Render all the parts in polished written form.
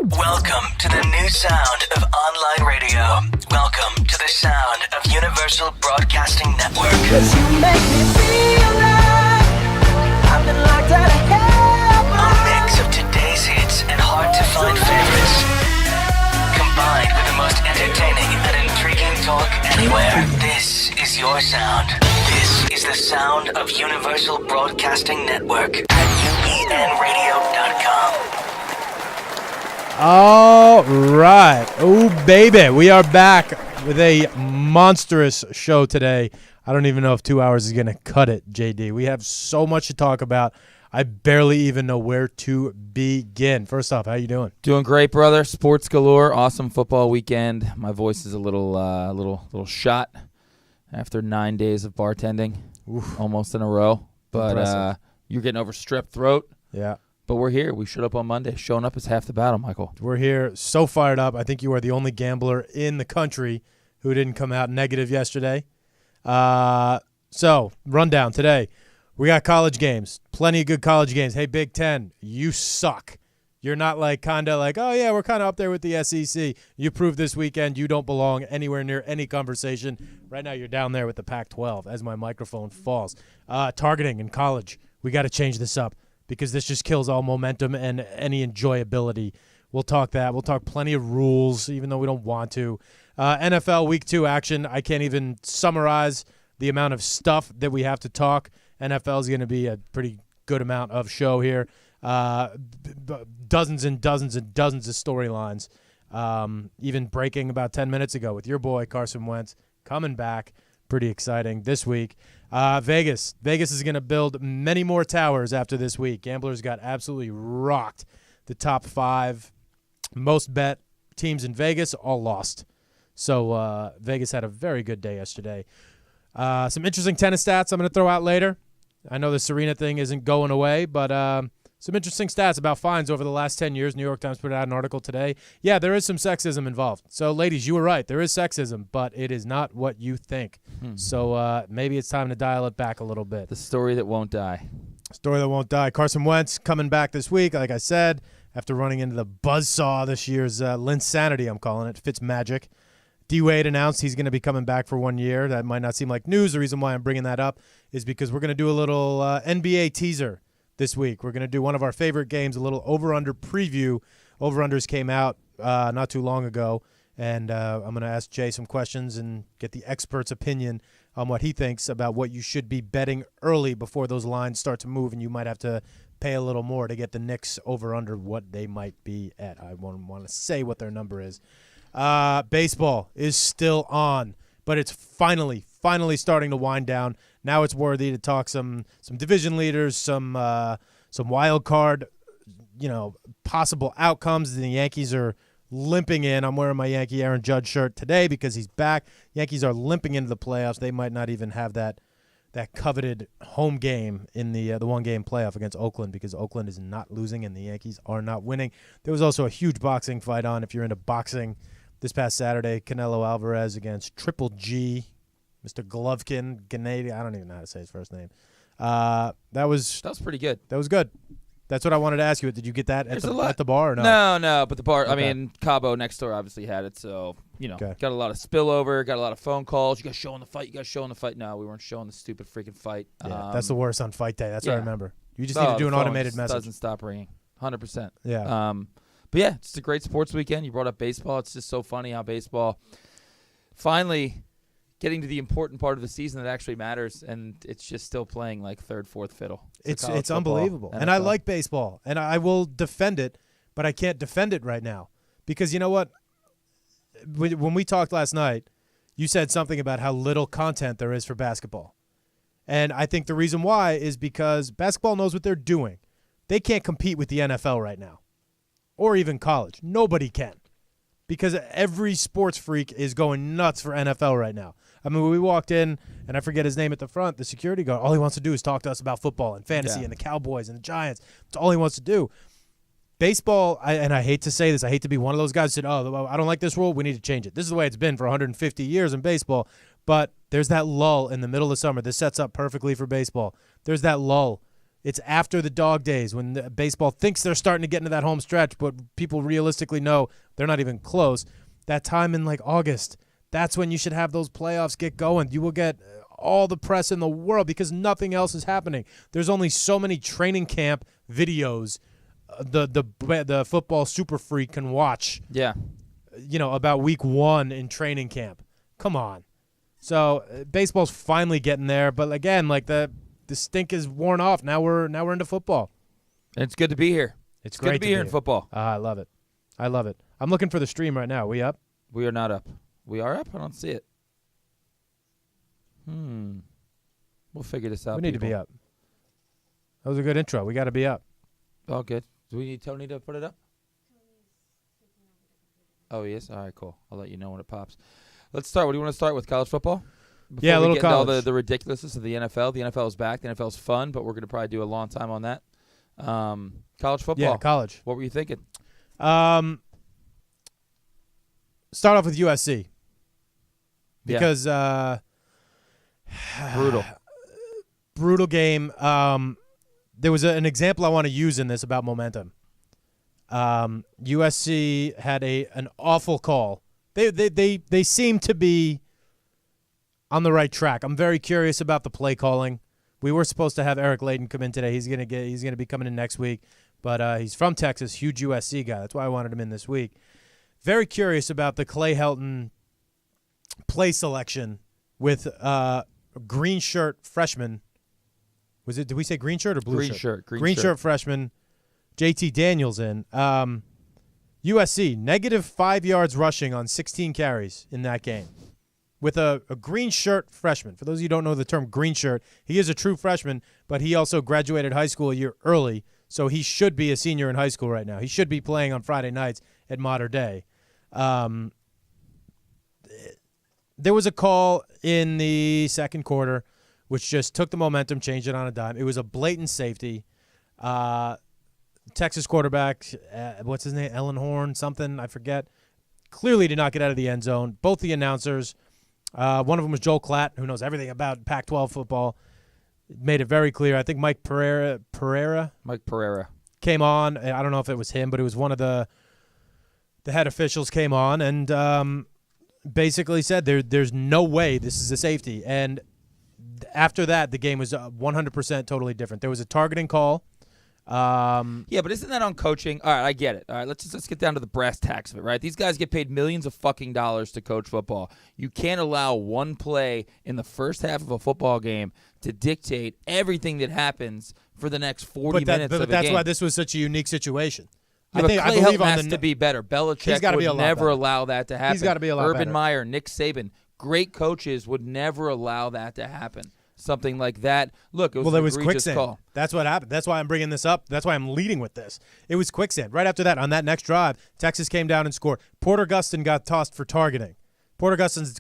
Welcome to the new sound of online radio. Welcome to the sound of Universal Broadcasting Network. 'Cause you make me feel like I've been locked out of heaven. A mix of today's hits and hard-to-find favorites, combined with the most entertaining and intriguing talk anywhere. This is your sound. This is the sound of Universal Broadcasting Network at UBNradio.com. All right. Oh, baby. We are back with a monstrous show today. I don't even know if 2 hours is going to cut it, JD. We have so much to talk about. I barely even know where to begin. First off, how you doing? Doing great, brother. Sports galore. Awesome football weekend. My voice is a little shot after 9 days of bartending, almost in a row. But you're getting over strep throat. Yeah. But we're here. We showed up on Monday. Showing up is half the battle, Michael. We're here, so fired up. I think you are the only gambler in the country who didn't come out negative yesterday. So, rundown today. We got college games. Plenty of good college games. Hey, Big Ten, you suck. You're not kind of like, oh, yeah, we're kind of up there with the SEC. You proved this weekend you don't belong anywhere near any conversation. Right now you're down there with the Pac-12 as my microphone falls. Targeting in college. We got to change this up, because this just kills all momentum and any enjoyability. We'll talk that. We'll talk plenty of rules, even though we don't want to. NFL Week 2 action. I can't even summarize the amount of stuff that we have to talk. NFL is going to be a pretty good amount of show here. Dozens and dozens and dozens of storylines. Even breaking about 10 minutes ago with your boy Carson Wentz coming back. Pretty exciting this week. Vegas. Vegas is going to build many more towers after this week. Gamblers got absolutely rocked. The top 5 most bet teams in Vegas all lost. So Vegas had a very good day yesterday. Some interesting tennis stats I'm going to throw out later. I know the Serena thing isn't going away, but some interesting stats about fines over the last 10 years. New York Times put out an article today. Yeah, there is some sexism involved. So, ladies, you were right. There is sexism, but it is not what you think. So maybe it's time to dial it back a little bit. The story that won't die. Story that won't die. Carson Wentz coming back this week, like I said, after running into the buzzsaw this year's Linsanity, I'm calling it, Fitzmagic. D-Wade announced he's going to be coming back for 1 year. That might not seem like news. The reason why I'm bringing that up is because we're going to do a little NBA teaser this week. We're going to do one of our favorite games, a little over-under preview. Over-unders came out not too long ago, and I'm going to ask Jay some questions and get the expert's opinion on what he thinks about what you should be betting early before those lines start to move, and you might have to pay a little more to get the Knicks over-under what they might be at. I won't want to say what their number is. Baseball is still on, but it's finally starting to wind down. Now it's worthy to talk some division leaders, some wild card, possible outcomes. The Yankees are limping in. I'm wearing my Yankee Aaron Judge shirt today because he's back. Yankees are limping into the playoffs. They might not even have that coveted home game in the one-game playoff against Oakland, because Oakland is not losing and the Yankees are not winning. There was also a huge boxing fight on, if you're into boxing, this past Saturday. Canelo Alvarez against Triple G, Mr. Golovkin, Gennady. I don't even know how to say his first name. That was pretty good. That was good. That's what I wanted to ask you. Did you get that at the bar or no? No, but the bar, Okay. I mean, Cabo next door obviously had it, so, Okay. Got a lot of spillover, got a lot of phone calls. You guys showing the fight? No, we weren't showing the stupid freaking fight. Yeah, that's the worst on fight day. That's what I remember. You just need to do the an phone automated just message. doesn't stop ringing. 100%. Yeah. But yeah, it's a great sports weekend. You brought up baseball. It's just so funny how baseball finally getting to the important part of the season that actually matters, and it's just still playing like third, fourth fiddle. It's unbelievable. NFL. And I like baseball, and I will defend it, but I can't defend it right now. Because you know what? When we talked last night, you said something about how little content there is for basketball. And I think the reason why is because basketball knows what they're doing. They can't compete with the NFL right now, or even college. Nobody can, because every sports freak is going nuts for NFL right now. I mean, when we walked in, and I forget his name at the front, the security guard, all he wants to do is talk to us about football and fantasy and the Cowboys and the Giants. That's all he wants to do. Baseball, and I hate to say this, I hate to be one of those guys who said, oh, I don't like this rule, we need to change it. This is the way it's been for 150 years in baseball. But there's that lull in the middle of summer. This sets up perfectly for baseball. There's that lull It's after the dog days when the baseball thinks they're starting to get into that home stretch, but people realistically know they're not even close. That time in like August, that's when you should have those playoffs get going. You will get all the press in the world because nothing else is happening. There's only so many training camp videos the football super freak can watch. Yeah. About week 1 in training camp. Come on. So baseball's finally getting there, but again, like the stink is worn off. Now we're into football. And it's good to be here. It's good great to be here in football. I love it. I'm looking for the stream right now. We up? We are not up. We are up? I don't see it. We'll figure this out. We need to be up. That was a good intro. We got to be up. Oh, good. Do we need Tony to put it up? Oh, he is? All right, cool. I'll let you know when it pops. Let's start. What do you want to start with? College football? Before Yeah, a we little get into all college. the ridiculousness of the NFL. The NFL is back. The NFL is fun, but we're going to probably do a long time on that. College football. Yeah, college. What were you thinking? Start off with USC. Because brutal game. There was an example I want to use in this about momentum. USC had an awful call. They seem to be on the right track. I'm very curious about the play calling. We were supposed to have Eric Layden come in today. He's gonna be coming in next week, but he's from Texas, huge USC guy. That's why I wanted him in this week. Very curious about the Clay Helton play selection with a green shirt freshman. Did we say green shirt or blue shirt? Green shirt freshman, JT Daniels in. USC, -5 yards rushing on 16 carries in that game. With a green shirt freshman. For those of you who don't know the term green shirt, he is a true freshman, but he also graduated high school a year early, so he should be a senior in high school right now. He should be playing on Friday nights at Mater Dei. There was a call in the second quarter which just took the momentum, changed it on a dime. It was a blatant safety. Texas quarterback, what's his name, Ellen Horn, something, I forget, clearly did not get out of the end zone. Both the announcers, one of them was Joel Klatt, who knows everything about Pac-12 football, made it very clear. I think Mike Pereira came on. I don't know if it was him, but it was one of the head officials came on and basically said there's no way this is a safety. And after that, the game was 100% totally different. There was a targeting call. Yeah, but isn't that on coaching? All right, I get it. All right, let's get down to the brass tacks of it, right? These guys get paid millions of fucking dollars to coach football. You can't allow one play in the first half of a football game to dictate everything that happens for the next 40 minutes of a game. But that's why this was such a unique situation. Yeah, I believe has to be better. Belichick would never allow that to happen. He's got to be a lot Urban better. Meyer, Nick Saban, great coaches would never allow that to happen. Something like that. Look, it was an egregious quicksand. call. That's what happened. That's why I'm bringing this up. That's why I'm leading with this. It was quicksand. Right after that, on that next drive, Texas came down and scored. Porter Gustin got tossed for targeting. Porter Gustin's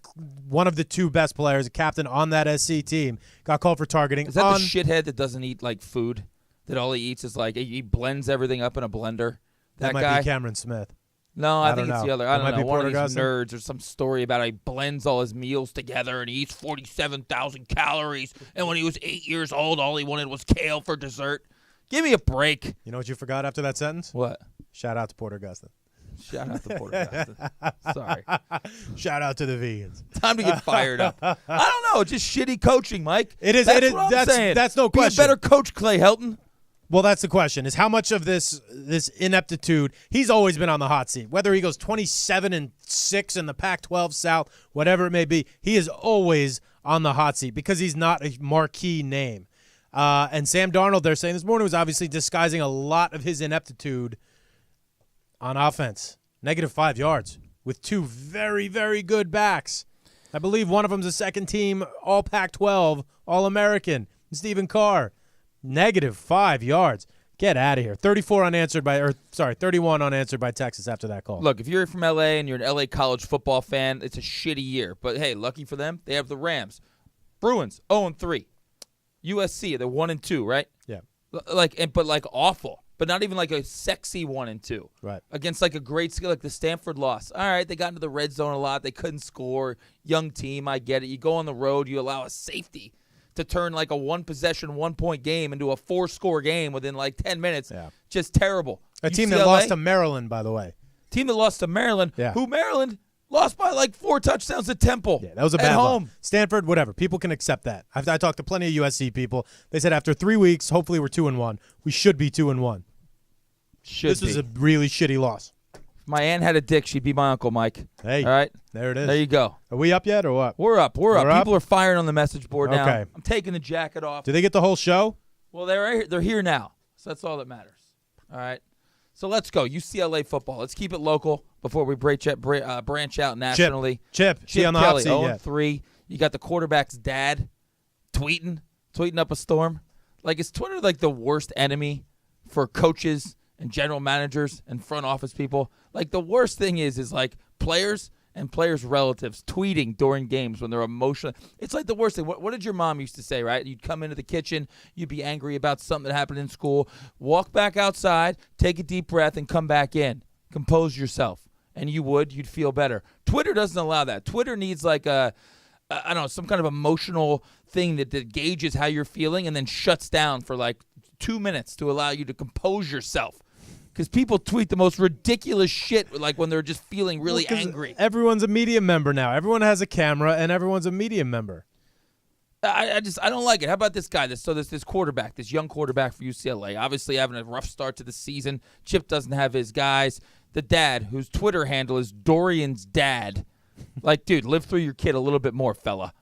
one of the two best players, a captain on that SC team, got called for targeting. Is that the shithead that doesn't eat like food? That all he eats is like he blends everything up in a blender? That might guy? be Cameron Smith. No, I think it's the other. I don't know. One of these Gustin? nerds or some story about how he blends all his meals together and he eats 47,000 calories. And when he was 8 years old, all he wanted was kale for dessert. Give me a break. You know what you forgot after that sentence? What? Shout out to Porter Gustin. Shout out to Porter Gustin. Sorry. Shout out to the vegans. Time to get fired up. I don't know. Just shitty coaching, Mike. It is. That's what I'm saying. That's no question. Be a better coach, Clay Helton. Well, that's the question, is how much of this ineptitude, he's always been on the hot seat. Whether he goes 27-6 in the Pac-12 South, whatever it may be, he is always on the hot seat because he's not a marquee name. And Sam Darnold, they're saying this morning, was obviously disguising a lot of his ineptitude on offense. -5 yards with two very, very good backs. I believe one of them's a second-team All-Pac-12, All-American, Stephen Carr. -5 yards. Get out of here. 31 unanswered by Texas after that call. Look, if you're from L.A. and you're an L.A. college football fan, it's a shitty year. But, hey, lucky for them, they have the Rams. Bruins, 0-3. USC, they're 1-2, right? Yeah. But awful. But not even like a sexy 1-2. Right. Against like a great skill, like the Stanford loss. All right, they got into the red zone a lot. They couldn't score. Young team, I get it. You go on the road, you allow a safety to turn like a 1-possession, 1-point game into a 4-score game within like 10 minutes. Yeah. Just terrible. A team UCLA, that lost to Maryland, by the way. Team that lost to Maryland, Yeah. who Maryland lost by like 4 touchdowns to Temple. Yeah, that was a at bad home. loss. Stanford, whatever. People can accept that. I talked to plenty of USC people. They said after 3 weeks, hopefully we're 2-1. We should be 2-1. This was a really shitty loss. If my aunt had a dick, she'd be my uncle, Mike. Hey, all right, there it is. there you go. Are we up yet or what? We're up. We're up. We're up? People are firing on the message board now. Okay. I'm taking the jacket off. Do they get the whole show? Well, they're here now, so that's all that matters. All right. So let's go. UCLA football. Let's keep it local before we branch out nationally. Chip on the hot Kelly, seat yet. 0-3. You got the quarterback's dad tweeting up a storm. Like, is Twitter like the worst enemy for coaches and general managers and front office people? Like, the worst thing is like players and players' relatives tweeting during games when they're emotional. It's like the worst thing. What did your mom used to say, right? You'd come into the kitchen, you'd be angry about something that happened in school, walk back outside, take a deep breath, and come back in. Compose yourself. And you'd feel better. Twitter doesn't allow that. Twitter needs like I don't know, some kind of emotional thing that gauges how you're feeling and then shuts down for like 2 minutes to allow you to compose yourself. Because people tweet the most ridiculous shit, like when they're just feeling really angry. Everyone's a media member now. Everyone has a camera, and everyone's a media member. I don't like it. How about this guy? This quarterback, this young quarterback for UCLA, obviously having a rough start to the season. Chip doesn't have his guys. The dad, whose Twitter handle is Dorian's dad. Like, dude, live through your kid a little bit more, fella.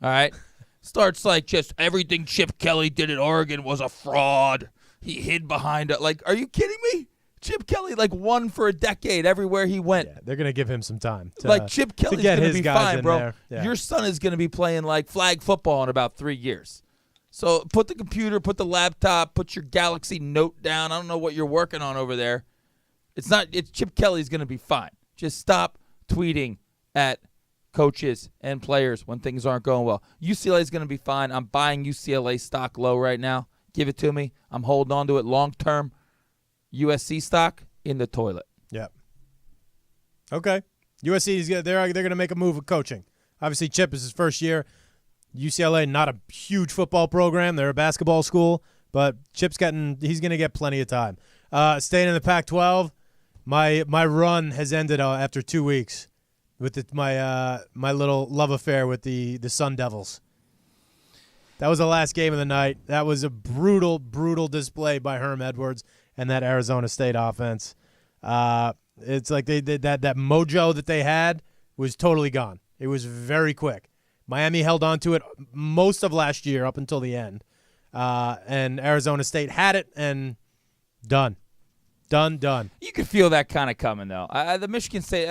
All right? Starts like just everything Chip Kelly did at Oregon was a fraud. He hid behind it. Like, are you kidding me? Chip Kelly, like, won for a decade everywhere he went. Yeah, they're going to give him some time. Like, Chip Kelly's get going to his be guys fine, in bro. there. Yeah. Your son is going to be playing, like, flag football in about 3 years. So put the computer, put the laptop, put your Galaxy Note down. I don't know what you're working on over there. It's Chip Kelly's going to be fine. Just stop tweeting at coaches and players when things aren't going well. UCLA is going to be fine. I'm buying UCLA stock low right now. Give it to me. I'm holding on to it long term. USC stock in the toilet. Yep. Okay. USC they're going to make a move with coaching. Obviously, Chip is his first year. UCLA, not a huge football program. They're a basketball school, but Chip's he's going to get plenty of time. Staying in the Pac-12, my run has ended after 2 weeks with my little love affair with the Sun Devils. That was the last game of the night. That was a brutal, brutal display by Herm Edwards and that Arizona State offense. It's like they did that mojo that they had was totally gone. It was very quick. Miami held on to it most of last year up until the end. And Arizona State had it and done. Done. You could feel that kind of coming, though. The Michigan State,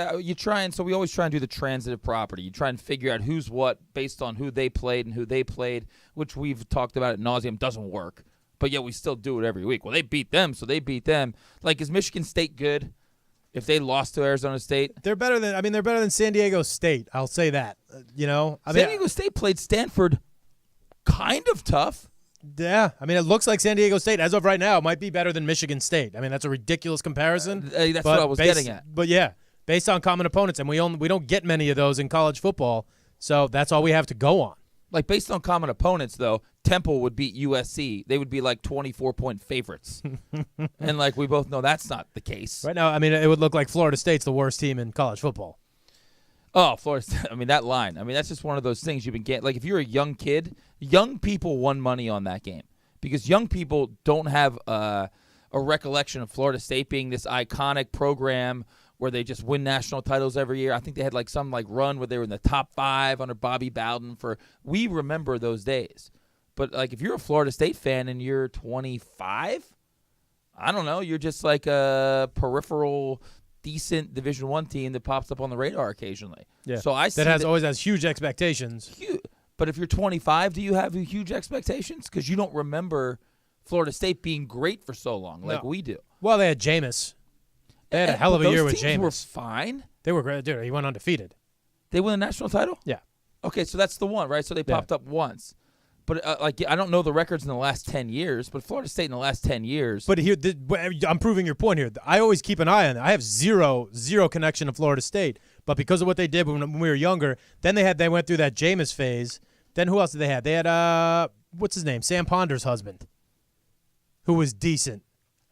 so we always try and do the transitive property. You try and figure out who's what based on who they played and who they played, which we've talked about ad nauseum, doesn't work. But yet we still do it every week. Well, they beat them, so they beat them. Like, is Michigan State good if they lost to Arizona State? They're better than San Diego State. I'll say that. San Diego State played Stanford kind of tough. Yeah, it looks like San Diego State, as of right now, might be better than Michigan State. That's a ridiculous comparison. That's what I was getting at. But yeah, based on common opponents, and we don't get many of those in college football, so that's all we have to go on. Like, based on common opponents, though, Temple would beat USC. They would be like 24-point favorites. And, like, we both know that's not the case. Right now, it would look like Florida State's the worst team in college football. Oh, Florida State. That line. That's just one of those things you've been getting. Like, if you're a young kid, young people won money on that game because young people don't have a recollection of Florida State being this iconic program where they just win national titles every year. I think they had some run where they were in the top 5 under Bobby Bowden. We remember those days. But like, if you're a Florida State fan and you're 25, I don't know, you're just like a peripheral decent Division I team that pops up on the radar occasionally. Yeah. So I see that always has huge expectations. But if you're 25, do you have huge expectations? Because you don't remember Florida State being great for so long like we do. Well, they had Jameis. They had a hell of a year with Jameis. Those teams were fine. They were great. Dude, he went undefeated. They won a national title? Yeah. Okay, so that's the one, right? So they popped up once. But I don't know the records in the last 10 years, but Florida State in the last 10 years. But here, I'm proving your point here. I always keep an eye on it. I have zero connection to Florida State. But because of what they did when we were younger, then they went through that Jameis phase. Then who else did they have? They had what's his name? Sam Ponder's husband, who was decent.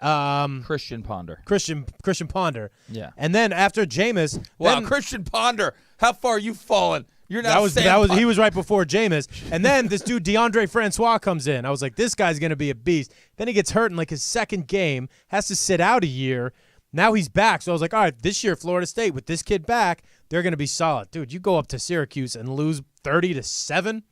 Christian Ponder. Christian Ponder. Yeah. And then after Jameis, Wow, Christian Ponder. How far you fallen? You're not he was right before Jameis. And then this dude DeAndre Francois comes in. I was like, this guy's gonna be a beast. Then he gets hurt in like his second game, has to sit out a year. Now he's back. So I was like, all right, this year Florida State with this kid back, they're gonna be solid. Dude, you go up to Syracuse and lose 30-7?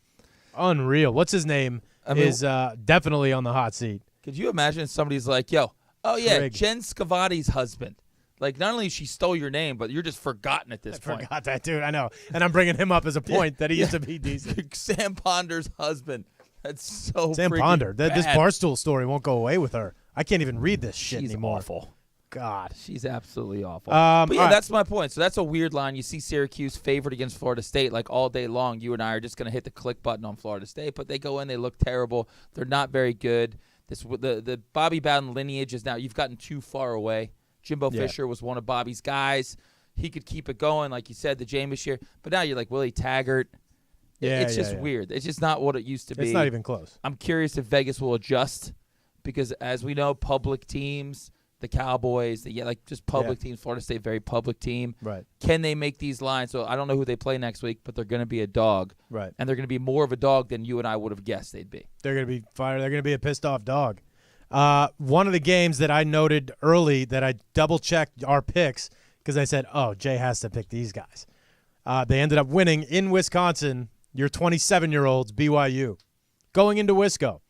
Unreal. What's his name? Is definitely on the hot seat. Could you imagine somebody's like, yo, oh yeah, Trig. Jen Scavati's husband. Like, not only she stole your name, but you're just forgotten at this point. Forgot that dude. I know, and I'm bringing him up as a point that he used to be decent. Sam Ponder's husband. That's so Sam freaking Ponder. bad. This Barstool story won't go away with her. I can't even read this shit She's anymore. awful. God. She's absolutely awful. But Yeah, all right. that's my point. So that's a weird line. You see Syracuse favored against Florida State like all day long. You and I are just going to hit the click button on Florida State, but they go in, they look terrible. They're not very good. The Bobby Bowden lineage is now, you've gotten too far away. Jimbo Fisher was one of Bobby's guys. He could keep it going, like you said, the Jameis year. But now you're like Willie Taggart. It's just weird. It's just not what it used to be. It's not even close. I'm curious if Vegas will adjust because, as we know, public teams, the Cowboys, just public teams, Florida State, very public team. Right. Can they make these lines? So I don't know who they play next week, but they're going to be a dog. Right. And they're going to be more of a dog than you and I would have guessed they'd be. They're going to be fired. They're going to be a pissed off dog. One of the games that I noted early that I double-checked our picks because I said, oh, Jay has to pick these guys. They ended up winning in Wisconsin, your 27-year-olds, BYU, going into Wisco.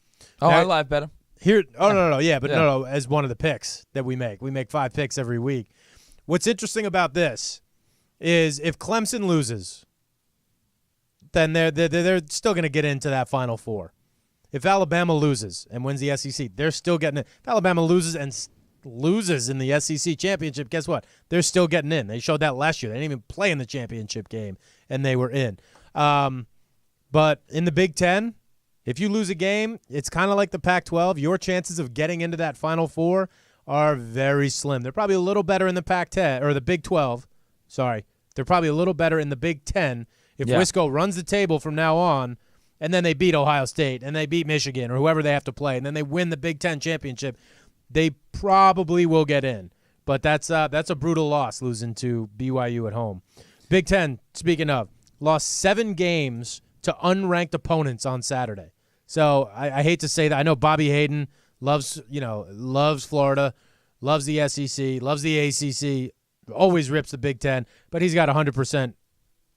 Oh, Now, I live bet 'em. No. Yeah, but Yeah. no, as one of the picks that we make. We make 5 picks every week. What's interesting about this is if Clemson loses, then they're still going to get into that Final Four. If Alabama loses and wins the SEC, they're still getting in. If Alabama loses and loses in the SEC championship, guess what? They're still getting in. They showed that last year. They didn't even play in the championship game, and they were in. But in the Big Ten, if you lose a game, it's kind of like the Pac-12. Your chances of getting into that Final Four are very slim. They're probably a little better in the Pac-10 or the Big 12. Sorry. They're probably a little better in the Big 10 if Wisco runs the table from now on, and then they beat Ohio State, and they beat Michigan or whoever they have to play, and then they win the Big Ten championship. They probably will get in. But that's a brutal loss, losing to BYU at home. Big Ten, speaking of, lost 7 games to unranked opponents on Saturday. So I hate to say that. I know Bobby Hayden loves Florida, loves the SEC, loves the ACC, always rips the Big Ten, but he's got 100%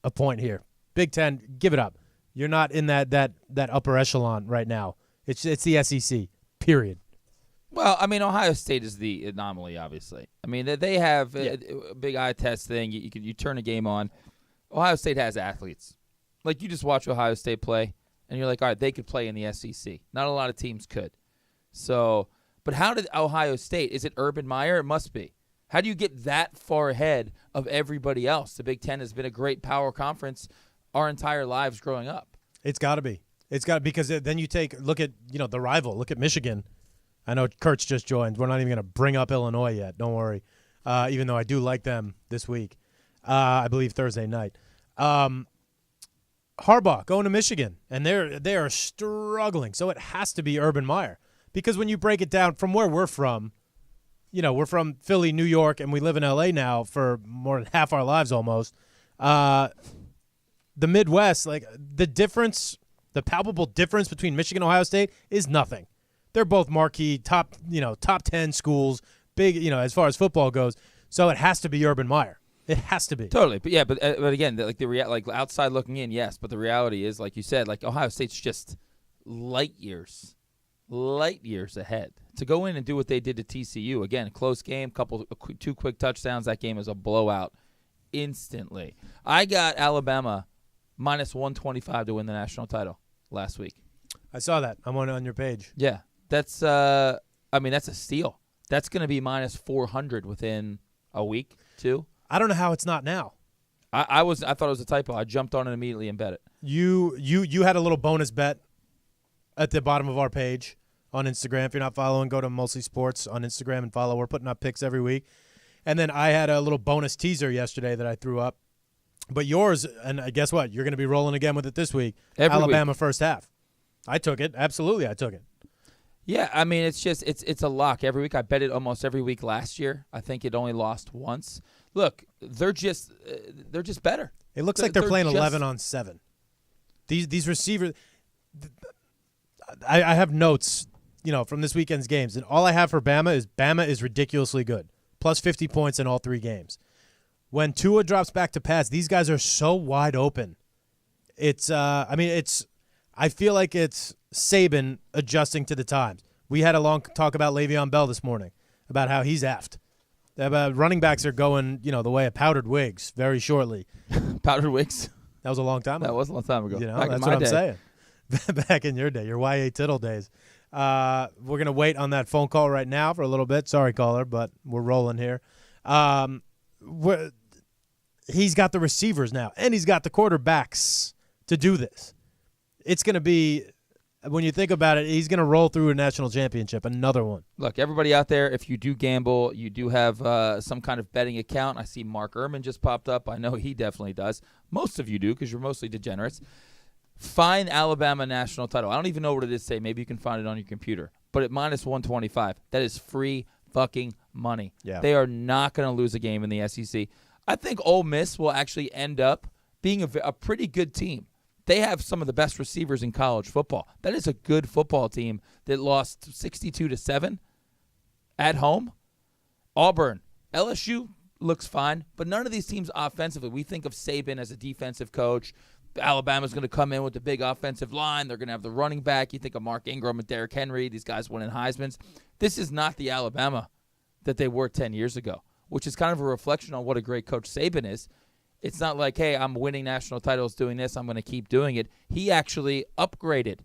a point here. Big Ten, give it up. You're not in that upper echelon right now. It's the SEC, period. Well, I mean, Ohio State is the anomaly, obviously. I mean, they have a big eye test thing. You turn a game on. Ohio State has athletes. Like, you just watch Ohio State play, and you're like, all right, they could play in the SEC. Not a lot of teams could. So, but how did Ohio State? Is it Urban Meyer? It must be. How do you get that far ahead of everybody else? The Big Ten has been a great power conference our entire lives growing up. It's got to be. It's got because then you look at the rival. Look at Michigan. I know Kurt's just joined. We're not even going to bring up Illinois yet. Don't worry. Even though I do like them this week. I believe Thursday night. Harbaugh going to Michigan, and they are struggling. So it has to be Urban Meyer. Because when you break it down from where we're from, we're from Philly, New York, and we live in L.A. now for more than half our lives almost. The Midwest, like the palpable difference between Michigan and Ohio State is nothing. They're both marquee, top 10 schools, big, as far as football goes. So it has to be Urban Meyer. It has to be. Totally. But yeah, but again, like outside looking in, yes, but the reality is, like you said, like Ohio State's just light years ahead. To go in and do what they did to TCU, again, close game, 2 quick touchdowns, that game is a blowout instantly. I got Alabama minus 125 to win the national title last week. I saw that. I'm on your page. Yeah. That's that's a steal. That's going to be minus 400 within a week, too. I don't know how it's not now. I thought it was a typo. I jumped on it immediately and bet it. You had a little bonus bet at the bottom of our page on Instagram. If you're not following, go to Mostly Sports on Instagram and follow. We're putting up picks every week. And then I had a little bonus teaser yesterday that I threw up. But yours, and guess what? You're going to be rolling again with it this week. Every Alabama week. first half. I took it. Absolutely, I took it. Yeah, I mean, it's just it's a lock every week. I bet it almost every week last year. I think it only lost once. Look, they're just better. It looks like they're playing just 11 on 7. These receivers. I have notes, from this weekend's games, and all I have for Bama is ridiculously good, plus 50 points in all 3 games. When Tua drops back to pass, these guys are so wide open. I feel like it's Saban adjusting to the times. We had a long talk about Le'Veon Bell this morning, about how he's effed. Running backs are going, the way of powdered wigs very shortly. Powdered wigs? That was a long time ago. That was a long time ago. Back That's in what my I'm day. saying. Back in your day, your YA Tittle days. We're going to wait on that phone call right now for a little bit. Sorry, caller, but we're rolling here. He's got the receivers now, and he's got the quarterbacks to do this. It's going to be, when you think about it, he's going to roll through a national championship, another one. Look, everybody out there, if you do gamble, you do have some kind of betting account. I see Mark Ehrman just popped up. I know he definitely does. Most of you do because you're mostly degenerates. Find Alabama national title. I don't even know what it is today. Maybe you can find it on your computer. But at minus 125, that is free fucking money. Yeah. They are not going to lose a game in the SEC. I think Ole Miss will actually end up being a pretty good team. They have some of the best receivers in college football. That is a good football team that lost 62-7 at home. Auburn, LSU looks fine, but none of these teams offensively. We think of Saban as a defensive coach. Alabama's going to come in with the big offensive line. They're going to have the running back. You think of Mark Ingram and Derrick Henry. These guys winning Heismans. This is not the Alabama that they were 10 years ago, which is kind of a reflection on what a great coach Saban is. It's not like, hey, I'm winning national titles doing this. I'm going to keep doing it. He actually upgraded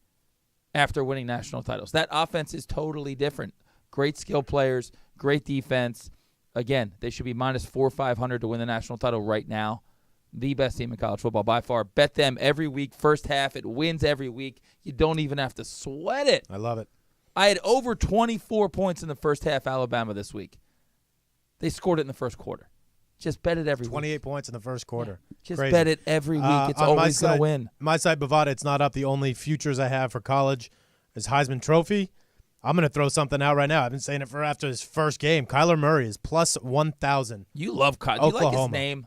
after winning national titles. That offense is totally different. Great skill players, great defense. Again, they should be minus 4,500 to win the national title right now. The best team in college football by far. Bet them every week, first half. It wins every week. You don't even have to sweat it. I love it. I had over 24 points in the first half Alabama this week. They scored it in the first quarter. Just bet it every 28 week. points in the first quarter. Yeah. Just Crazy. bet it every week. It's On my always going side- to win. My side, Bovada, it's not up. The only futures I have for college is Heisman Trophy. I'm going to throw something out right now. I've been saying it for after his first game. Kyler Murray is plus 1,000. You love Kyler. Do you like his Oklahoma. name?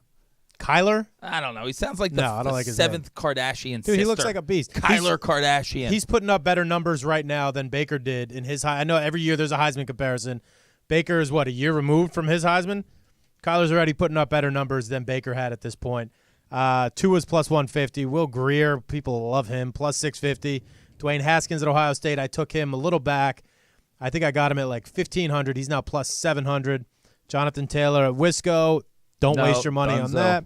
Kyler? I don't know. He sounds like No, I don't the like his seventh Kardashian Dude, sister. he looks like a beast. Kyler Kardashian. He's putting up better numbers right now than Baker did in his high. I know every year there's a Heisman comparison. Baker is, a year removed from his Heisman? Kyler's already putting up better numbers than Baker had at this point. Tua's plus 150. Will Greer, people love him, plus 650. Dwayne Haskins at Ohio State, I took him a little back. I think I got him at like 1,500. He's now plus 700. Jonathan Taylor at Wisco. Don't waste your money on Dunzo. that.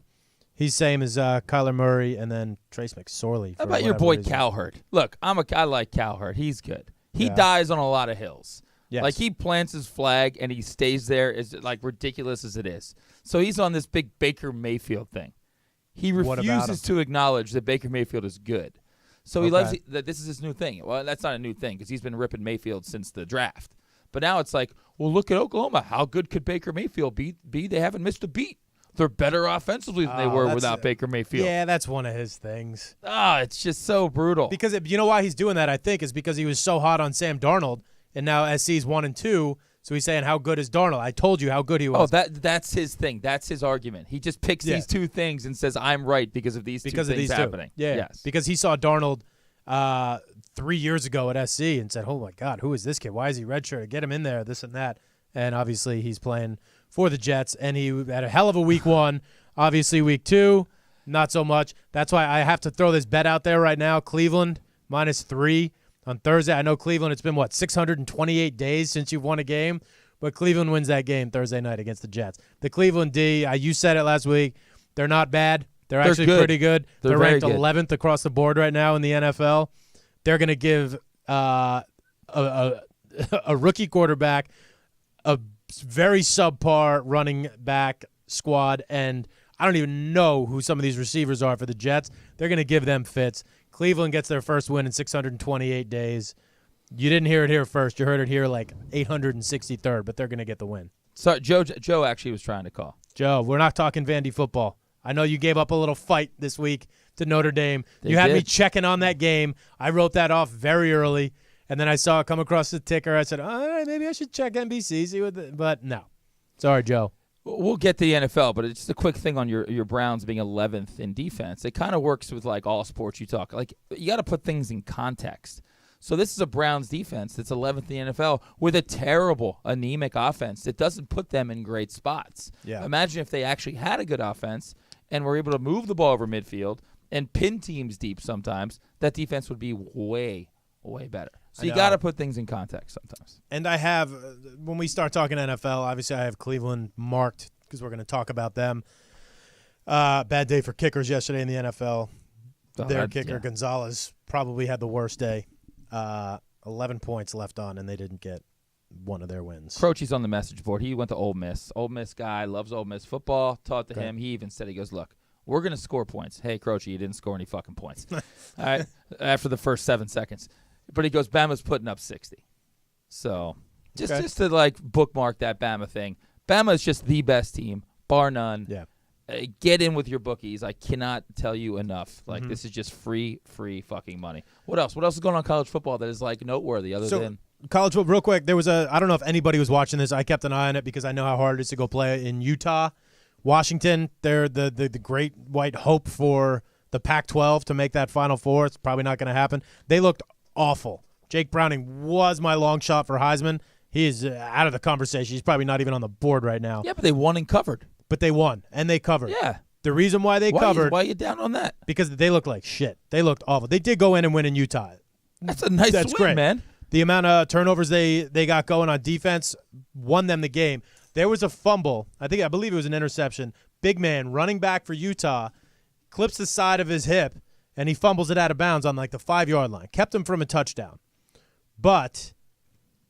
He's same as Kyler Murray and then Trace McSorley. How about your boy Cowherd? Look, I like Cowherd. He's good. He dies on a lot of hills. Yes. Like he plants his flag and he stays there, as like ridiculous as it is. So he's on this big Baker Mayfield thing. He What about refuses him? to acknowledge that Baker Mayfield is good. So he loves that this is his new thing. Well, that's not a new thing because he's been ripping Mayfield since the draft. But now it's like, well, look at Oklahoma. How good could Baker Mayfield be? They haven't missed a beat. They're better offensively than they were without Baker Mayfield. Yeah, that's one of his things. It's just so brutal. Because you know why he's doing that, I think, is because he was so hot on Sam Darnold, and now SC's 1-2, so he's saying, how good is Darnold? I told you how good he was. That's his thing. That's his argument. He just picks these two things and says, I'm right because of these two things happening. Two. Yeah, yes. because he saw Darnold 3 years ago at SC and said, oh, my God, who is this kid? Why is he redshirt? Get him in there, this and that. And obviously he's playing for the Jets, and he had a hell of a week 1. Obviously week 2, not so much. That's why I have to throw this bet out there right now. Cleveland -3 on Thursday. I know Cleveland, it's been, 628 days since you've won a game, but Cleveland wins that game Thursday night against the Jets. The Cleveland D, you said it last week, they're not bad. They're actually good. pretty good. They're They're ranked very good. 11th across the board right now in the NFL. They're going to give a rookie quarterback a very subpar running back squad, and I don't even know who some of these receivers are for the Jets. They're going to give them fits. Cleveland gets their first win in 628 days. You didn't hear it here first. You heard it here like 863rd, but they're going to get the win. So Joe actually was trying to call. Joe, we're not talking Vandy football. I know you gave up a little fight this week to Notre Dame. They you had me did. checking on that game. I wrote that off very early, and then I saw it come across the ticker. I said, all right, maybe I should check NBC, see what but no. Sorry, Joe. We'll get to the NFL, but it's just a quick thing on your Browns being 11th in defense. It kind of works with like all sports you talk. Like you got to put things in context. So this is a Browns defense that's 11th in the NFL with a terrible, anemic offense that doesn't put them in great spots. Yeah. Imagine if they actually had a good offense and were able to move the ball over midfield and pin teams deep sometimes, that defense would be way, way better. So you got to put things in context sometimes. And I have, when we start talking NFL, obviously I have Cleveland marked because we're going to talk about them. Bad day for kickers yesterday in the NFL. Their kicker, Gonzalez, probably had the worst day. 11 points left on, and they didn't get one of their wins. Croce's on the message board. He went to Ole Miss. Ole Miss guy, loves Ole Miss football. Taught to him. He even said, he goes, look, we're going to score points. Hey, Croce, you didn't score any fucking points. All right, after the first 7 seconds. But he goes, Bama's putting up 60. So just to like bookmark that Bama thing. Bama is just the best team, bar none. Yeah. Get in with your bookies. I cannot tell you enough. Like this is just free fucking money. What else? What else is going on in college football that is like noteworthy other than college football? Real quick, there was I don't know if anybody was watching this. I kept an eye on it because I know how hard it is to go play in Utah. Washington, they're the great white hope for the Pac-12 to make that Final Four. It's probably not going to happen. They looked awful. Jake Browning was my long shot for Heisman. He is out of the conversation. He's probably not even on the board right now. Yeah, but they won and covered. But they won, and they covered. Yeah. The reason why they covered. Why are you down on that? Because they looked like shit. They looked awful. They did go in and win in Utah. That's a nice win, great. Man. The amount of turnovers they got going on defense won them the game. There was a fumble. I believe it was an interception. Big man running back for Utah, clips the side of his hip, and he fumbles it out of bounds on like the 5-yard line. Kept him from a touchdown. But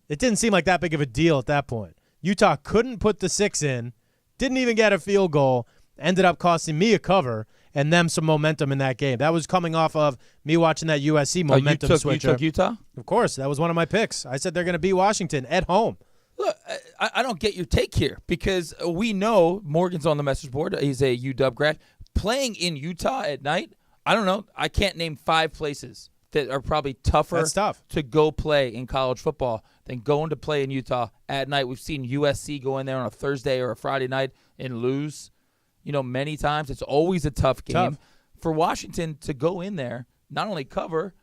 it didn't seem like that big of a deal at that point. Utah couldn't put the 6 in, didn't even get a field goal, ended up costing me a cover and them some momentum in that game. That was coming off of me watching that USC momentum switcher. You took Utah? Of course. That was one of my picks. I said they're going to beat Washington at home. Look, I don't get your take here because we know Morgan's on the message board. He's a UW grad. Playing in Utah at night, I don't know. I can't name 5 places that are probably tougher to go play in college football than going to play in Utah at night. We've seen USC go in there on a Thursday or a Friday night and lose, many times. It's always a tough game. For Washington to go in there, not only cover,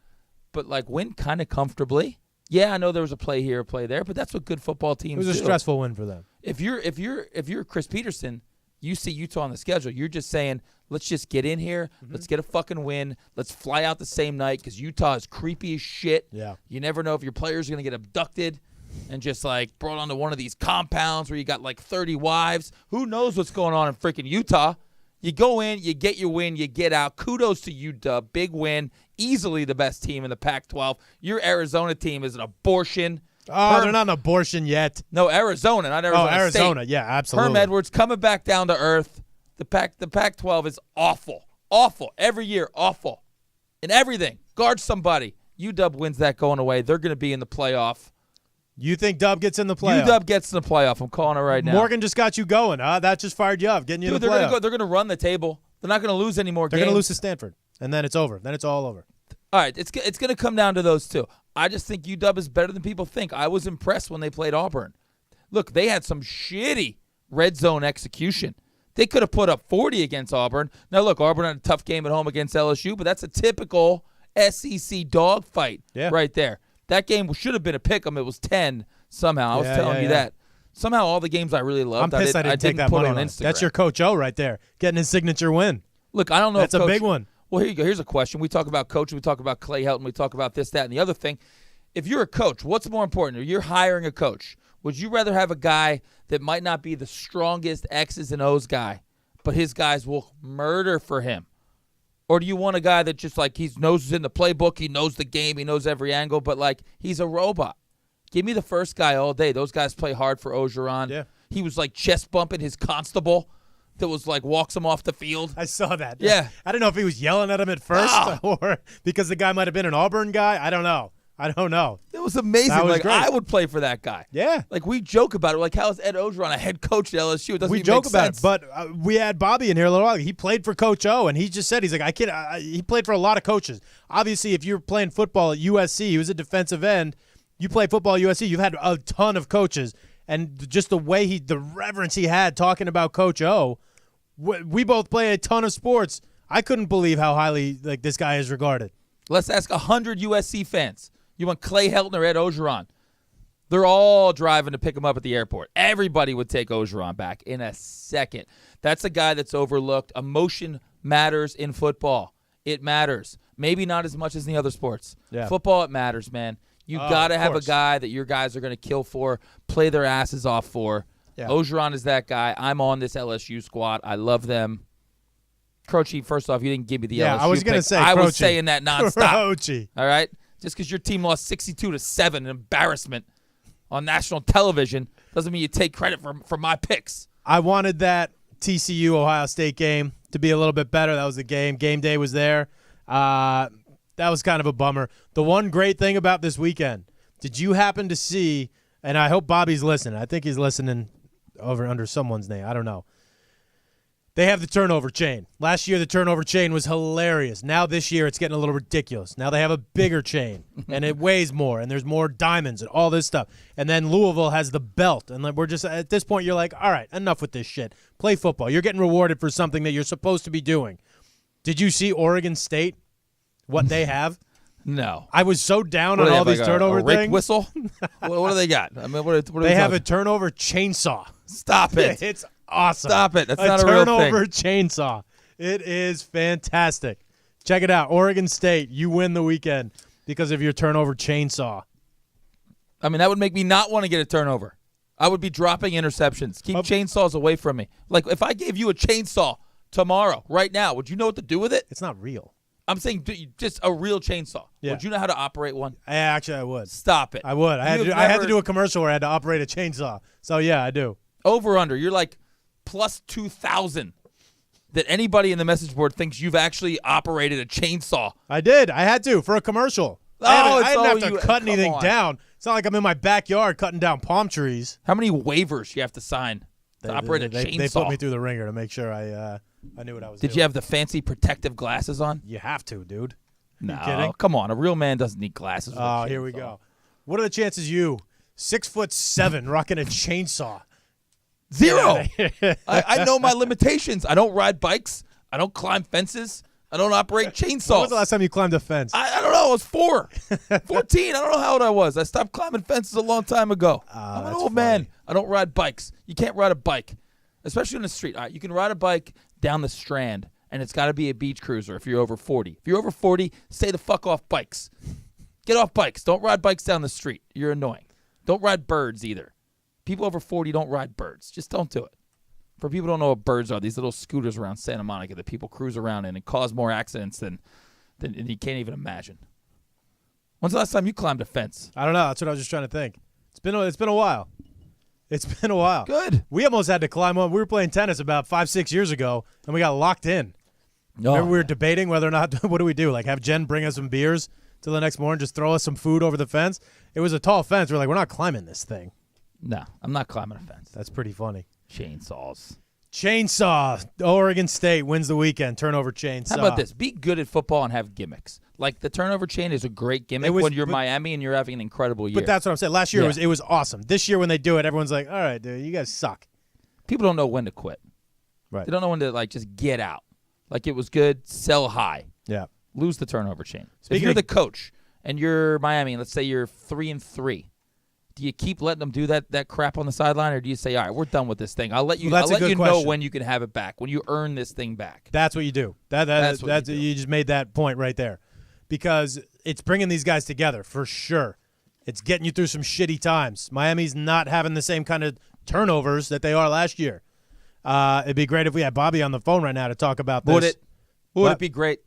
but like win kind of comfortably. Yeah, I know there was a play here, a play there, but that's what good football teams do. It was a stressful win for them. If you're Chris Peterson, you see Utah on the schedule, you're just saying, let's just get in here. Let's get a fucking win. Let's fly out the same night because Utah is creepy as shit. Yeah. You never know if your players are going to get abducted and just like brought onto one of these compounds where you got like 30 wives. Who knows what's going on in freaking Utah? You go in, you get your win, you get out. Kudos to UW. Big win. Easily the best team in the Pac-12. Your Arizona team is an abortion. Oh, they're not an abortion yet. No, Arizona, not Arizona State. Arizona. Yeah, absolutely. Herm Edwards coming back down to earth. The Pac-12 is awful. Awful. Every year, awful. In everything. Guard somebody. UW wins that going away. They're going to be in the playoff. You think Dub gets in the playoff? UW gets in the playoff. I'm calling it right now. Morgan just got you going. That just fired you up, getting you in the playoff. They're going to run the table. They're not going to lose any more games. They're going to lose to Stanford, and then it's over. Then it's all over. All right, it's going to come down to those two. I just think UW is better than people think. I was impressed when they played Auburn. Look, they had some shitty red zone execution. They could have put up 40 against Auburn. Now, look, Auburn had a tough game at home against LSU, but that's a typical SEC dogfight right there. That game should have been a pick 'em. It was 10 somehow. I was telling you that. Somehow all the games I really loved, I'm pissed I didn't take that put money on line. Instagram. That's your Coach O right there, getting his signature win. Look, I don't know That's if a big one. Well, here you go. Here's a question. We talk about coaching. We talk about Clay Helton. We talk about this, that, and the other thing. If you're a coach, what's more important? If you're hiring a coach, would you rather have a guy that might not be the strongest X's and O's guy, but his guys will murder for him? Or do you want a guy that just like he knows what's in the playbook, he knows the game, he knows every angle, but like he's a robot? Give me the first guy all day. Those guys play hard for Ogeron. Yeah. He was like chest bumping his constable that was like walks him off the field. I saw that. Yeah. I don't know if he was yelling at him at first or because the guy might have been an Auburn guy. I don't know. It was amazing. That was Like, great. I would play for that guy. Yeah. Like, we joke about it. Like, how is Ed Ogeron a head coach at LSU? It doesn't We even joke make about sense. it, but we had Bobby in here a little while ago. He played for Coach O, and he just said, he's like, he played for a lot of coaches. Obviously, if you're playing football at USC, he was a defensive end. You play football at USC, you've had a ton of coaches. And just the way the reverence he had talking about Coach O, we both play a ton of sports. I couldn't believe how highly this guy is regarded. Let's ask 100 USC fans. You want Clay Helton or Ed Ogeron? They're all driving to pick him up at the airport. Everybody would take Ogeron back in a second. That's a guy that's overlooked. Emotion matters in football. It matters. Maybe not as much as in the other sports. Yeah. Football, it matters, man. You got to have a course. guy that your guys are going to kill for, play their asses off for. Yeah. Ogeron is that guy. I'm on this LSU squad. I love them. Croce, first off, you didn't give me the LSU I was gonna pick. say I was Croce. saying that nonstop. Croce. All right? Just because your team lost 62-7, an embarrassment on national television, doesn't mean you take credit for my picks. I wanted that TCU Ohio State game to be a little bit better. That was the game. Game day was there. That was kind of a bummer. The one great thing about this weekend, did you happen to see, and I hope Bobby's listening. I think he's listening under someone's name. I don't know. They have the turnover chain. Last year, the turnover chain was hilarious. Now this year, it's getting a little ridiculous. Now they have a bigger chain, and it weighs more, and there's more diamonds and all this stuff. And then Louisville has the belt. And we're just, at this point, you're like, all right, enough with this shit. Play football. You're getting rewarded for something that you're supposed to be doing. Did you see Oregon State, what they have? No. I was so down What do on they all have, these like turnover a rape things. whistle? What do they got? I mean, what are They have a talking? turnover chainsaw. Stop it. It's awesome. Stop it. That's not a real thing. turnover chainsaw. It is fantastic. Check it out. Oregon State, you win the weekend because of your turnover chainsaw. I mean, that would make me not want to get a turnover. I would be dropping interceptions. Keep chainsaws away from me. Like, if I gave you a chainsaw tomorrow, right now, would you know what to do with it? It's not real. I'm saying just a real chainsaw. Yeah. Would you know how to operate one? Actually, I would. Stop it. I would. I You had have to do a commercial where I had to operate a chainsaw. So, yeah, I do. Over under. You're like plus 2,000 that anybody in the message board thinks you've actually operated a chainsaw. I did. I had to for a commercial. Oh, I didn't have it's to all cut come anything on. down. It's not like I'm in my backyard cutting down palm trees. How many waivers you have to sign to operate a chainsaw? They put me through the ringer to make sure I knew what I was doing. Did you have the fancy protective glasses on? You have to, dude. No, kidding? come on. A real man doesn't need glasses. with a Oh, here we chainsaw. go. What are the chances you, 6'7", rocking a chainsaw? Zero. Yeah. I know my limitations. I don't ride bikes. I don't climb fences. I don't operate chainsaws. When was the last time you climbed a fence? I don't know. I was 14. I don't know how old I was. I stopped climbing fences a long time ago. I'm an that's old man. I don't ride bikes. You can't ride a bike, especially on the street. All right, you can ride a bike down the Strand, and it's got to be a beach cruiser if you're over 40. If you're over 40, stay the fuck off bikes. Get off bikes. Don't ride bikes down the street. You're annoying. Don't ride birds either. People over 40 don't ride birds. Just don't do it. For people who don't know what birds are, these little scooters around Santa Monica that people cruise around in and cause more accidents than you can't even imagine. When's the last time you climbed a fence? I don't know. That's what I was just trying to think. It's been a while. It's been a while. Good. We almost had to climb up. We were playing tennis about 5-6 years ago, and we got locked in. No. Remember we were debating whether or not, what do we do? Like have Jen bring us some beers till the next morning, just throw us some food over the fence? It was a tall fence. We're like, we're not climbing this thing. No, I'm not climbing a fence. That's pretty funny. Chainsaws. Chainsaw. Oregon State wins the weekend. Turnover chainsaw. How about this? Be good at football and have gimmicks. Like the turnover chain is a great gimmick when you're Miami and you're having an incredible year. But that's what I'm saying. Last year Yeah. it was awesome. This year when they do it, everyone's like, all right, dude, you guys suck. People don't know when to quit. Right. They don't know when to just get out. Like it was good, sell high. Yeah. Lose the turnover chain. If Speaking you're of- the coach and you're Miami, and let's say you're 3-3, do you keep letting them do that crap on the sideline, or do you say, all right, we're done with this thing? I'll let you. Well, that's I'll a let good you know question. when you can have it back, when you earn this thing back. That's what you do. That's what you do. You just made that point right there. Because it's bringing these guys together for sure. It's getting you through some shitty times. Miami's not having the same kind of turnovers that they are last year. It'd be great if we had Bobby on the phone right now to talk about this. Would it What? be great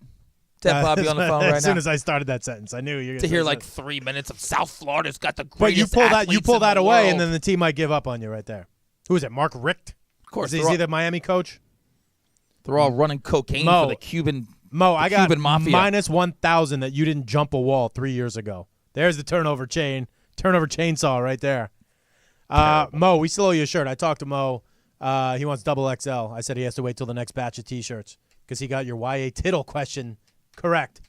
to have Bobby on the phone right As soon now? as I started that sentence, I knew you were To gonna hear say like something. 3 minutes of South Florida's got the But greatest you athletes pull in that the away, world. and then the team might give up on you right there. Who is it? Mark Richt? Of course, Is he the Miami coach? they're all running cocaine Mo. for the Cuban. Mo, I got Cuban mafia. minus 1,000 that you didn't jump a wall 3 years ago. There's the turnover chainsaw right there. Mo, we still owe you a shirt. I talked to Mo. He wants double XL. I said he has to wait till the next batch of T-shirts because he got your YA Tittle question correct.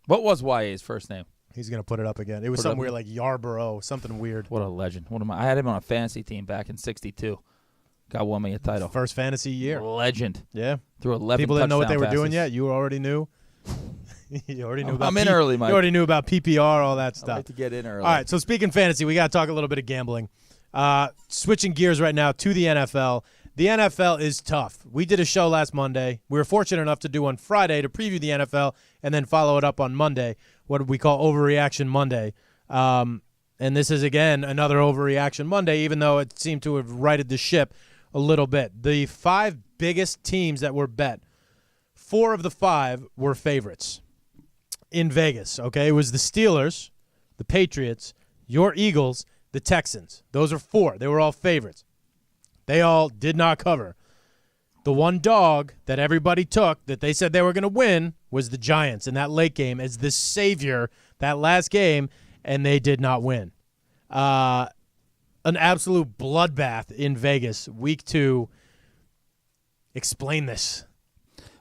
What was YA's first name? He's going to put it up again. It was something weird like Yarborough, something weird. What a legend. I had him on a fantasy team back in 62. Guy won me a title. First fantasy year. Legend. Yeah. Through 11 People didn't know what they were touchdown doing passes. yet. You already knew. You already knew about I'm in early, Mike. You already knew about PPR, all that I stuff. like to get in early. All right, so speaking fantasy, we got to talk a little bit of gambling. Switching gears right now to the NFL. The NFL is tough. We did a show last Monday. We were fortunate enough to do on Friday to preview the NFL and then follow it up on Monday, what we call Overreaction Monday. And this is, again, another Overreaction Monday, even though it seemed to have righted the ship a little bit. The 5 biggest teams that were bet, 4 of the 5 were favorites in Vegas, okay? It was the Steelers, the Patriots, your Eagles, the Texans. Those are 4. They were all favorites. They all did not cover. The one dog that everybody took that they said they were going to win was the Giants in that late game as the savior that last game, and they did not win. An absolute bloodbath in Vegas, week 2. Explain this.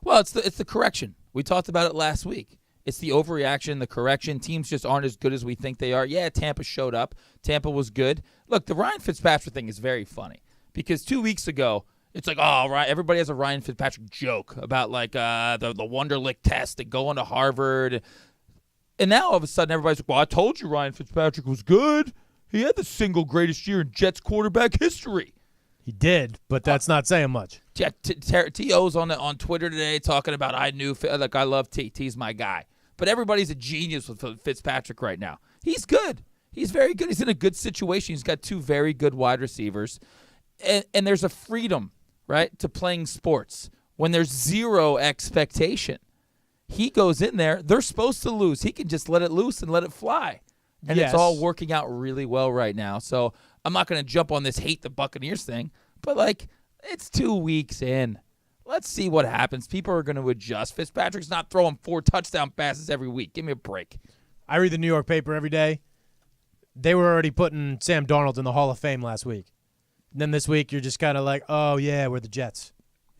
Well, it's the correction. We talked about it last week. It's the overreaction, the correction. Teams just aren't as good as we think they are. Yeah, Tampa showed up. Tampa was good. Look, the Ryan Fitzpatrick thing is very funny because 2 weeks ago, it's like, oh, right, everybody has a Ryan Fitzpatrick joke about like the Wonderlic test and going to Harvard. And now all of a sudden everybody's like, well, I told you Ryan Fitzpatrick was good. He had the single greatest year in Jets quarterback history. He did, but that's not saying much. Yeah, T.O.'s on Twitter today talking about I love T. T's my guy. But everybody's a genius with Fitzpatrick right now. He's good. He's very good. He's in a good situation. He's got 2 very good wide receivers. And there's a freedom, right, to playing sports when there's 0 expectation. He goes in there. They're supposed to lose. He can just let it loose and let it fly. And Yes. It's all working out really well right now. So I'm not going to jump on this hate the Buccaneers thing. But, like, it's 2 weeks in. Let's see what happens. People are going to adjust. Fitzpatrick's not throwing 4 touchdown passes every week. Give me a break. I read the New York paper every day. They were already putting Sam Darnold in the Hall of Fame last week. And then this week, you're just kind of like, oh, yeah, we're the Jets.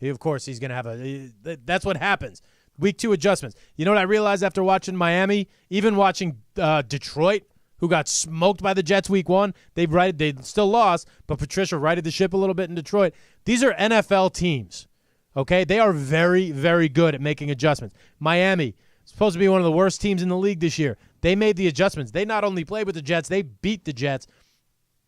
Of course, he's going to have that's what happens. Week 2 adjustments. You know what I realized after watching Miami, even watching Detroit, who got smoked by the Jets week 1, they still lost, but Patricia righted the ship a little bit in Detroit. These are NFL teams, okay? They are very, very good at making adjustments. Miami, supposed to be one of the worst teams in the league this year. They made the adjustments. They not only played with the Jets, they beat the Jets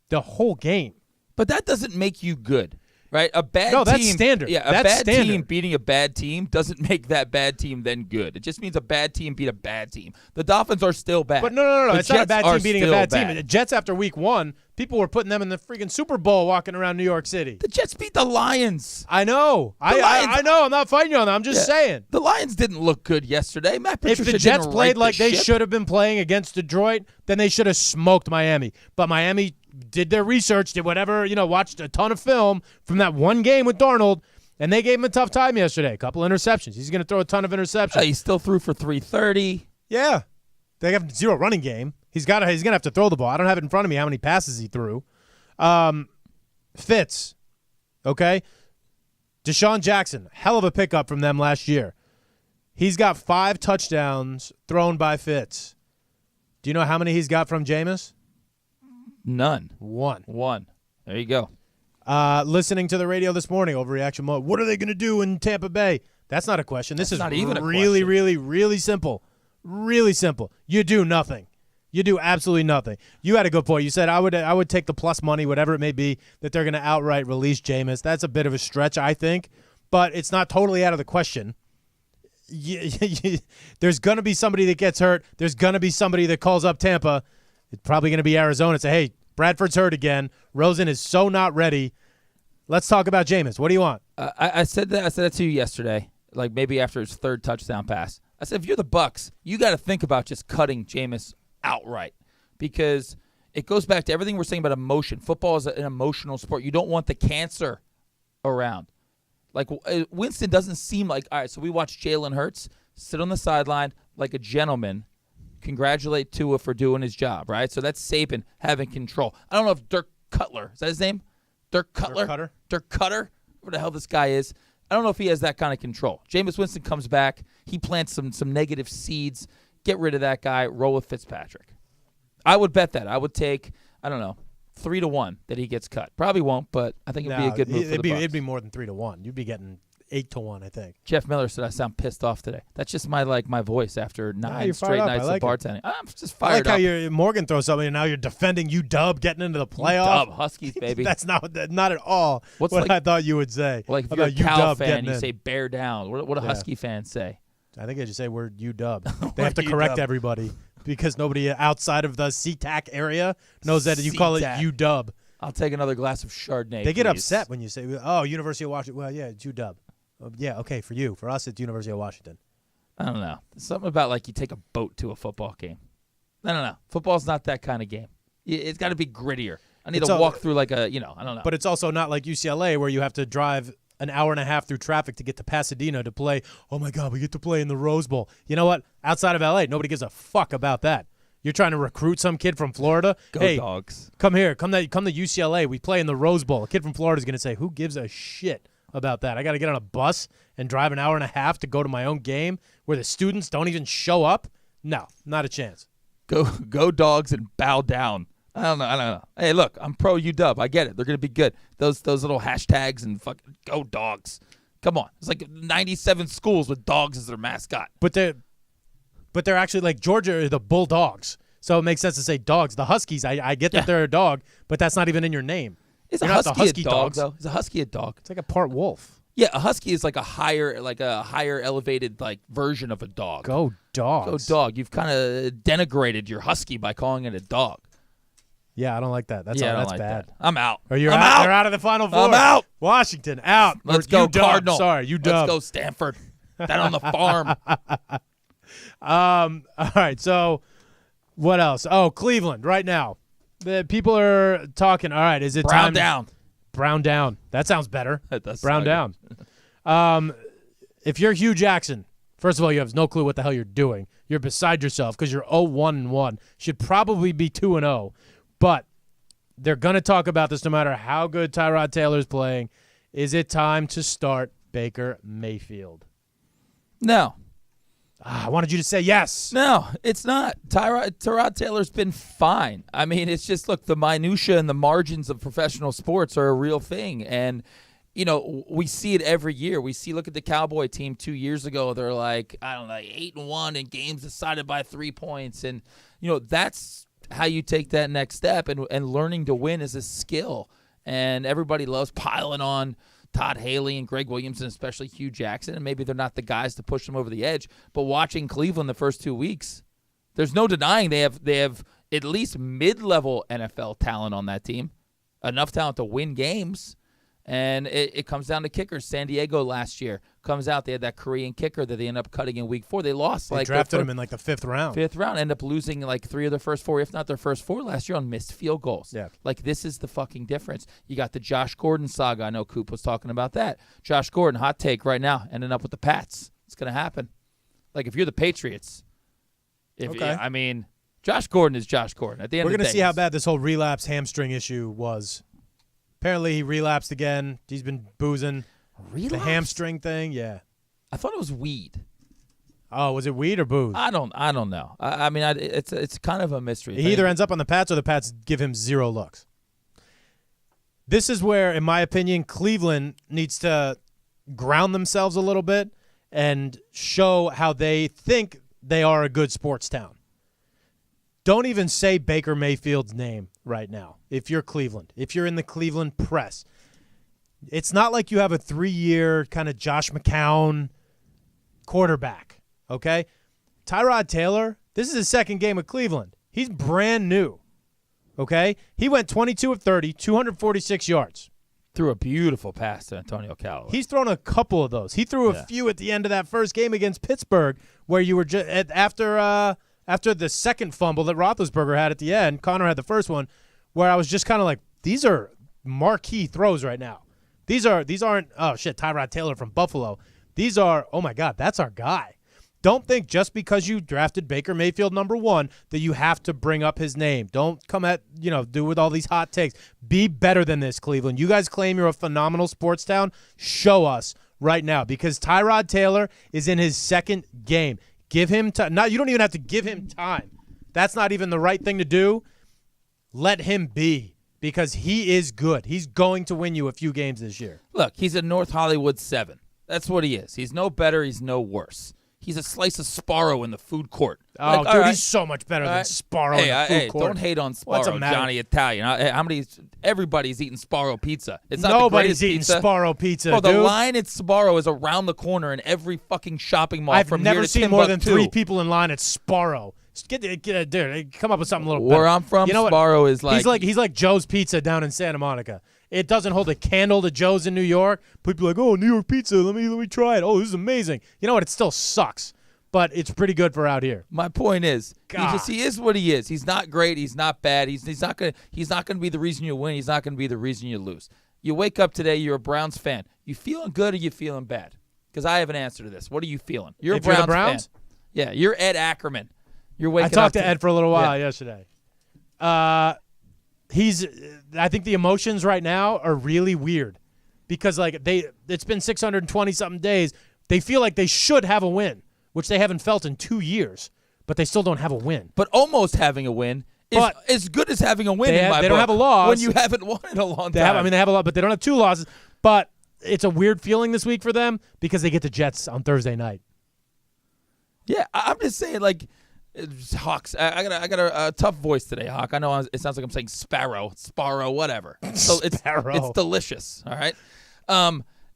the whole game. But that doesn't make you good, right? A bad No, team. that's standard. Yeah, That's bad standard. team beating a bad team doesn't make that bad team then good. It just means a bad team beat a bad team. The Dolphins are still bad. But no. The It's not a Jets bad are team beating a still bad team. The Jets after week 1, people were putting them in the freaking Super Bowl walking around New York City. The Jets beat the Lions. I know. I know. I'm not fighting you on that. I'm just saying. The Lions didn't look good yesterday. Matt If Patricia the Jets didn't played right like the they ship. should have been playing against Detroit, then they should have smoked Miami. But Miami did their research, did whatever, watched a ton of film from that one game with Darnold, and they gave him a tough time yesterday. A couple interceptions. He's going to throw a ton of interceptions. He still threw for 330. Yeah. They have 0 running game. He's going to have to throw the ball. I don't have it in front of me how many passes he threw. Fitz, okay? Deshaun Jackson, hell of a pickup from them last year. He's got 5 touchdowns thrown by Fitz. Do you know how many he's got from Jameis? None. 1. There you go. Listening to the radio this morning, overreaction mode. What are they going to do in Tampa Bay? That's not a question. This is not even a really, question. really, really simple. Really simple. You do nothing. You do absolutely nothing. You had a good point. You said I would take the plus money, whatever it may be, that they're going to outright release Jameis. That's a bit of a stretch, I think, but it's not totally out of the question. There's going to be somebody that gets hurt. There's going to be somebody that calls up Tampa. It's probably going to be Arizona and say, hey, Bradford's hurt again. Rosen is so not ready. Let's talk about Jameis. What do you want? I said that to you yesterday, like maybe after his 3rd touchdown pass. I said, if you're the Bucs, you got to think about just cutting Jameis outright because it goes back to everything we're saying about emotion. Football is an emotional sport. You don't want the cancer around. Like Winston doesn't seem like, all right, so we watch Jalen Hurts sit on the sideline like a gentleman congratulate Tua for doing his job, right? So that's Saban having control. I don't know if Dirk Cutler, is that his name? Dirk Cutler? Dirk Cutter? Whatever the hell this guy is. I don't know if he has that kind of control. Jameis Winston comes back. He plants some negative seeds. Get rid of that guy. Roll with Fitzpatrick. I would bet that. I would take, 3-1 that he gets cut. Probably won't, but I think it'd be a good move for the Bucs. It'd be more than 3-1. You'd be getting 8-1, I think. Jeff Miller said I sound pissed off today. That's just my voice after 9 straight nights of bartending. I'm just fired up. I like how Morgan throws something and now you're defending UW getting into the playoff. UW, Huskies, baby. That's not at all what I thought you would say. Like if you're a Cal fan, you say bear down. What do Husky fans say? I think they just say we're UW. They have to correct everybody because nobody outside of the SeaTac area knows that you call it UW. I'll take another glass of Chardonnay. They get upset when you say, "Oh, University of Washington." Well, yeah, it's UW. Yeah, okay, for you. For us, it's University of Washington. I don't know. There's something about you take a boat to a football game. I don't know. Football's not that kind of game. It's got to be grittier. I need to walk through I don't know. But it's also not like UCLA where you have to drive an hour and a half through traffic to get to Pasadena to play. Oh, my God, we get to play in the Rose Bowl. You know what? Outside of L.A., nobody gives a fuck about that. You're trying to recruit some kid from Florida. Go Dogs. Come here. Come to UCLA. We play in the Rose Bowl. A kid from Florida is going to say, who gives a shit about that? I got to get on a bus and drive an hour and a half to go to my own game where the students don't even show up? No, not a chance. Go Dogs and bow down. I don't know. Hey, look, I'm pro UW. I get it. They're going to be good. Those little hashtags and fucking go Dogs. Come on. It's like 97 schools with dogs as their mascot. But they're actually like Georgia are the Bulldogs. So it makes sense to say dogs. The Huskies, I get that they're a dog, but that's not even in your name. Is a husky a dog, though? Is a husky a dog? It's like a part wolf. Yeah, a husky is like a higher elevated version of a dog. Go Dogs. Go dog. You've kind of denigrated your husky by calling it a dog. Yeah, I don't like that. That's bad. That. I'm out. You're out of the Final Four. I'm out. Washington, out. Let's go Cardinal. Sorry, UW. Let's go Stanford. Down on the farm. All right, so what else? Oh, Cleveland right now. The people are talking. All right, is it Brown time? down. Brown down. That sounds better. That does Brown down. If you're Hugh Jackson, first of all, you have no clue what the hell you're doing. You're beside yourself because you're 0-1-1. Should probably be 2-0. But they're going to talk about this no matter how good Tyrod Taylor is playing. Is it time to start Baker Mayfield? No. I wanted you to say yes. No, it's not. Tyrod Taylor's been fine. I mean, it's just, look, the minutia and the margins of professional sports are a real thing. And, we see it every year. Look at the Cowboy team 2 years ago. They're 8-1 in games decided by 3 points. And, that's how you take that next step. And learning to win is a skill. And everybody loves piling on Todd Haley and Greg Williams, and especially Hugh Jackson, and maybe they're not the guys to push them over the edge. But watching Cleveland the first 2 weeks, there's no denying they have at least mid-level NFL talent on that team, enough talent to win games. And it comes down to kickers. San Diego last year comes out. They had that Korean kicker that they ended up cutting in week 4. They lost. They drafted him in the 5th round. 5th round. Ended up losing 3 of their first 4, if not their first 4 last year on missed field goals. Yeah. This is the fucking difference. You got the Josh Gordon saga. I know Coop was talking about that. Josh Gordon, hot take right now, ending up with the Pats. It's going to happen. If you're the Patriots, Josh Gordon is Josh Gordon. At the end of the day, we're going to see how bad this whole relapse hamstring issue was. Apparently, he relapsed again. He's been boozing. Relapse? The hamstring thing, yeah. I thought it was weed. Oh, was it weed or booze? I don't know. It's kind of a mystery. He either ends up on the Pats or the Pats give him 0 looks. This is where, in my opinion, Cleveland needs to ground themselves a little bit and show how they think they are a good sports town. Don't even say Baker Mayfield's name right now if you're Cleveland, if you're in the Cleveland press. It's not like you have a 3-year kind of Josh McCown quarterback, okay? Tyrod Taylor, this is his second game at Cleveland. He's brand new, okay? He went 22 of 30, 246 yards. Threw a beautiful pass to Antonio Callaway. He's thrown a couple of those. He threw a few at the end of that first game against Pittsburgh where you were just after the second fumble that Roethlisberger had at the end. Connor had the first one where I was just kind of like, these are marquee throws right now. These aren't, oh, shit, Tyrod Taylor from Buffalo. These are, oh, my God, that's our guy. don't think just because you drafted Baker Mayfield number 1 that you have to bring up his name. Don't come at, do with all these hot takes. Be better than this, Cleveland. You guys claim you're a phenomenal sports town. Show us right now, because Tyrod Taylor is in his second game. Give him time. You don't even have to give him time. That's not even the right thing to do. Let him be, because he is good. He's going to win you a few games this year. Look, he's a North Hollywood 7. That's what he is. He's no better. He's no worse. He's a slice of Sparrow in the food court. Oh, like, dude, right. he's so much better than Sparrow in the food court. Don't hate on Sparrow, Johnny Italian. Everybody's eating Sparrow pizza. It's not Nobody's the eating pizza. Sparrow pizza, Bro, dude. the line at Sparrow is around the corner in every fucking shopping mall. I've from never here to seen more than Timbuktu. 3 people in line at Sparrow. Dude, come up with something a little better. Where I'm from, Sparrow is like he's like Joe's Pizza down in Santa Monica. It doesn't hold a candle to Joe's in New York. People are like, oh, New York pizza. Let me try it. Oh, this is amazing. You know what? It still sucks, but it's pretty good for out here. My point is, he is what he is. He's not great. He's not bad. He's not gonna be the reason you win. He's not gonna be the reason you lose. You wake up today, you're a Browns fan. You feeling good or you feeling bad? Because I have an answer to this. What are you feeling? You're a If you're the Browns Browns? fan. Yeah, you're Ed Ackerman. You're waking I up. talked to Ed for a little while yesterday. I think the emotions right now are really weird, because it's been 620 something days. They feel like they should have a win, which they haven't felt in 2 years, but they still don't have a win. But almost having a win is as good as having a win in my book. They don't have a loss. When you haven't won in a long time. They have a lot, but they don't have 2 losses. But it's a weird feeling this week for them because they get the Jets on Thursday night. Yeah, I'm just saying, Hawks. I got a tough voice today, Hawk. I know it sounds like I'm saying Sparrow, whatever. So it's delicious. All right.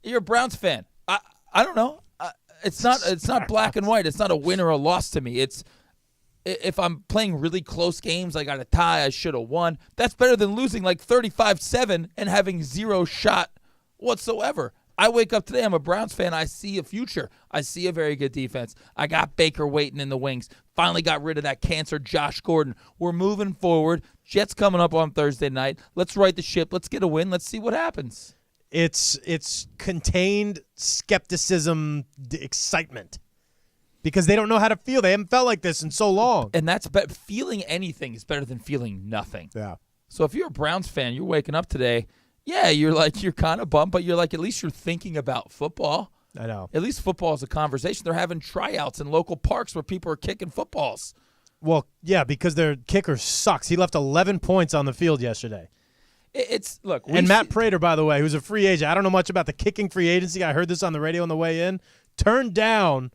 You're a Browns fan. I don't know. It's not black and white. It's not a win or a loss to me. It's if I'm playing really close games, I got a tie, I should have won. That's better than losing 35-7 and having 0 shot whatsoever. I wake up today, I'm a Browns fan. I see a future. I see a very good defense. I got Baker waiting in the wings. Finally got rid of that cancer Josh Gordon. We're moving forward. Jets coming up on Thursday night. Let's right the ship. Let's get a win. Let's see what happens. It's contained skepticism, excitement, because they don't know how to feel. They haven't felt like this in so long. And feeling anything is better than feeling nothing. Yeah. So if you're a Browns fan, you're waking up today, you're kind of bummed, but you're at least you're thinking about football. I know. At least football is a conversation. They're having tryouts in local parks where people are kicking footballs. Well, yeah, because their kicker sucks. He left 11 points on the field yesterday. Matt Prater, by the way, who's a free agent. I don't know much about the kicking free agency. I heard this on the radio on the way in. Turned down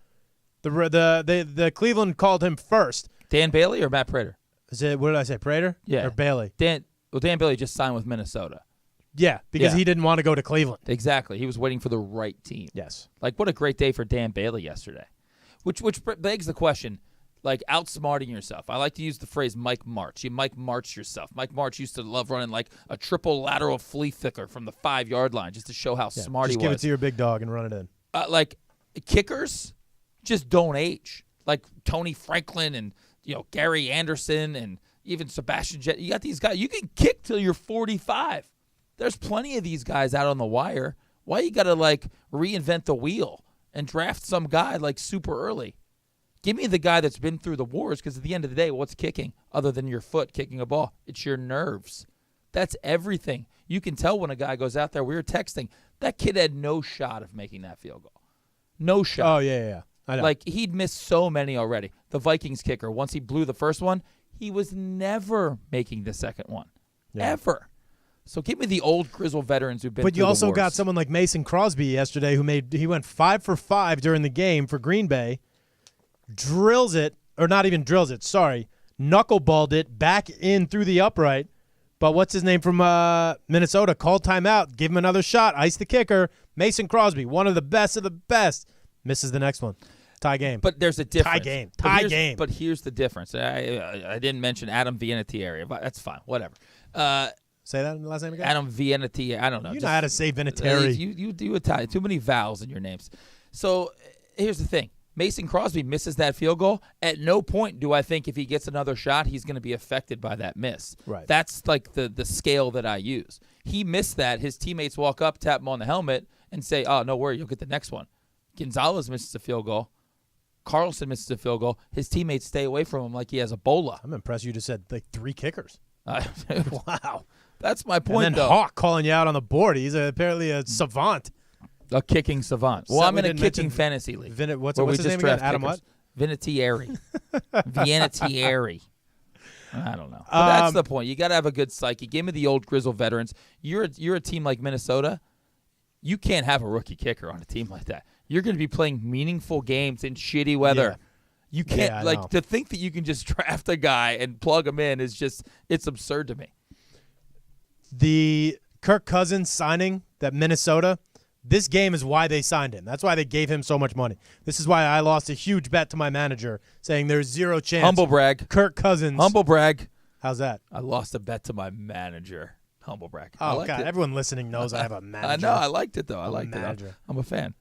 the Cleveland called him first. Dan Bailey or Matt Prater? What did I say? Prater? Yeah. Or Bailey? Dan Bailey just signed with Minnesota. Yeah, because he didn't want to go to Cleveland. Exactly. He was waiting for the right team. Yes. What a great day for Dan Bailey yesterday. Which begs the question, outsmarting yourself. I like to use the phrase Mike March. You Mike March yourself. Mike March used to love running a triple lateral flea flicker from the 5-yard line just to show how smart he was. Just give it to your big dog and run it in. Kickers just don't age. Tony Franklin and Gary Anderson and even Sebastian Jett. You got these guys. You can kick till you're 45. There's plenty of these guys out on the wire. Why you got to reinvent the wheel and draft some guy super early? Give me the guy that's been through the wars, because at the end of the day, what's kicking other than your foot kicking a ball? It's your nerves. That's everything. You can tell when a guy goes out there. We were texting. That kid had no shot of making that field goal. No shot. Oh, yeah. I know. He'd missed so many already. The Vikings kicker, once he blew the first one, he was never making the second one. Yeah. Ever. So give me the old grizzled veterans who've been through the wars. But you also got someone like Mason Crosby yesterday he went 5 for 5 during the game for Green Bay, drills it, or not even drills it, sorry, knuckleballed it back in through the upright. But what's his name from Minnesota? Called timeout, give him another shot, ice the kicker. Mason Crosby, one of the best of the best, misses the next one. Tie game. But there's a difference. Tie game. But here's the difference. I didn't mention Adam Vinatieri, but that's fine. Whatever. Say that in the last name again? Adam Vinatieri. I don't know. You know how to say Vinatieri. You do Italian. Too many vowels in your names. So here's the thing. Mason Crosby misses that field goal. At no point do I think if he gets another shot, he's going to be affected by that miss. Right. That's the scale that I use. He missed that. His teammates walk up, tap him on the helmet, and say, oh, no worry, you'll get the next one. Gonzalez misses a field goal. Carlson misses a field goal, his teammates stay away from him like he has Ebola. I'm impressed you just said like 3 kickers. Wow. That's my point, and then though. Hawk calling you out on the board. He's apparently a savant. A kicking savant. Well, So I'm we in a didn't kicking mention fantasy league. What's where we his just name again? draft Adam kickers. what? Vinatieri. Vinatieri. I don't know. But that's the point. You got to have a good psyche. Give me the old grizzled veterans. You're a team like Minnesota. You can't have a rookie kicker on a team like that. You're going to be playing meaningful games in shitty weather. Yeah. You can't Yeah, I know. to think that you can just draft a guy and plug him in is just it's absurd to me. The Kirk Cousins signing that Minnesota, this game is why they signed him. That's why they gave him so much money. This is why I lost a huge bet to my manager saying there's 0 chance. Humble brag. Kirk Cousins. Humble brag. How's that? I lost a bet to my manager. Humble brag. I Oh, liked God. it. Everyone listening knows I have a manager. I know. I liked it, though. I liked manager. it. I'm a fan.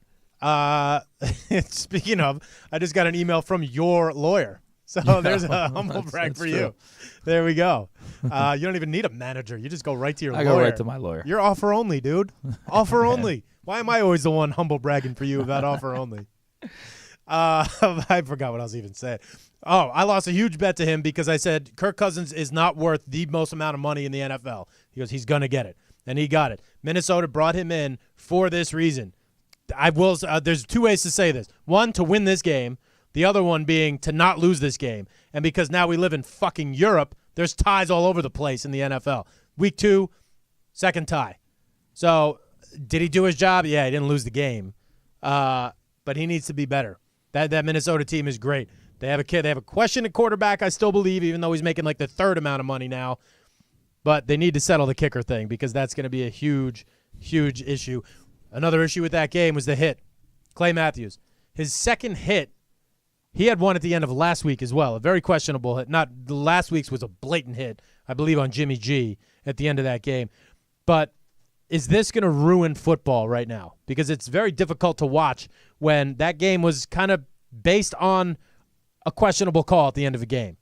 Speaking of, I just got an email from your lawyer. So there's a humble brag that's for true. you. There we go. You don't even need a manager. You just go right to your I lawyer. go right to my lawyer. You're offer only, dude. Offer only. Why am I always the one humble bragging for you about offer only? I forgot what I was even saying. Oh, I lost a huge bet to him because I said Kirk Cousins is not worth the most amount of money in the NFL. He goes, he's going to get it. And he got it. Minnesota brought him in for this reason. I will. There's 2 ways to say this. One, to win this game. The other one being to not lose this game. And because now we live in fucking Europe, there's ties all over the place in the NFL. Week 2, second tie. So did he do his job? Yeah, he didn't lose the game. But he needs to be better. That Minnesota team is great. They have a kid. They have a question at quarterback, I still believe, even though he's making like the 3rd amount of money now. But they need to settle the kicker thing because that's going to be a huge, huge issue. Another issue with that game was the hit. Clay Matthews. His second hit, he had one at the end of last week as well, a very questionable hit. Not last week's was a blatant hit, I believe, on Jimmy G at the end of that game. But is this going to ruin football right now? Because it's very difficult to watch when that game was kind of based on a questionable call at the end of a game.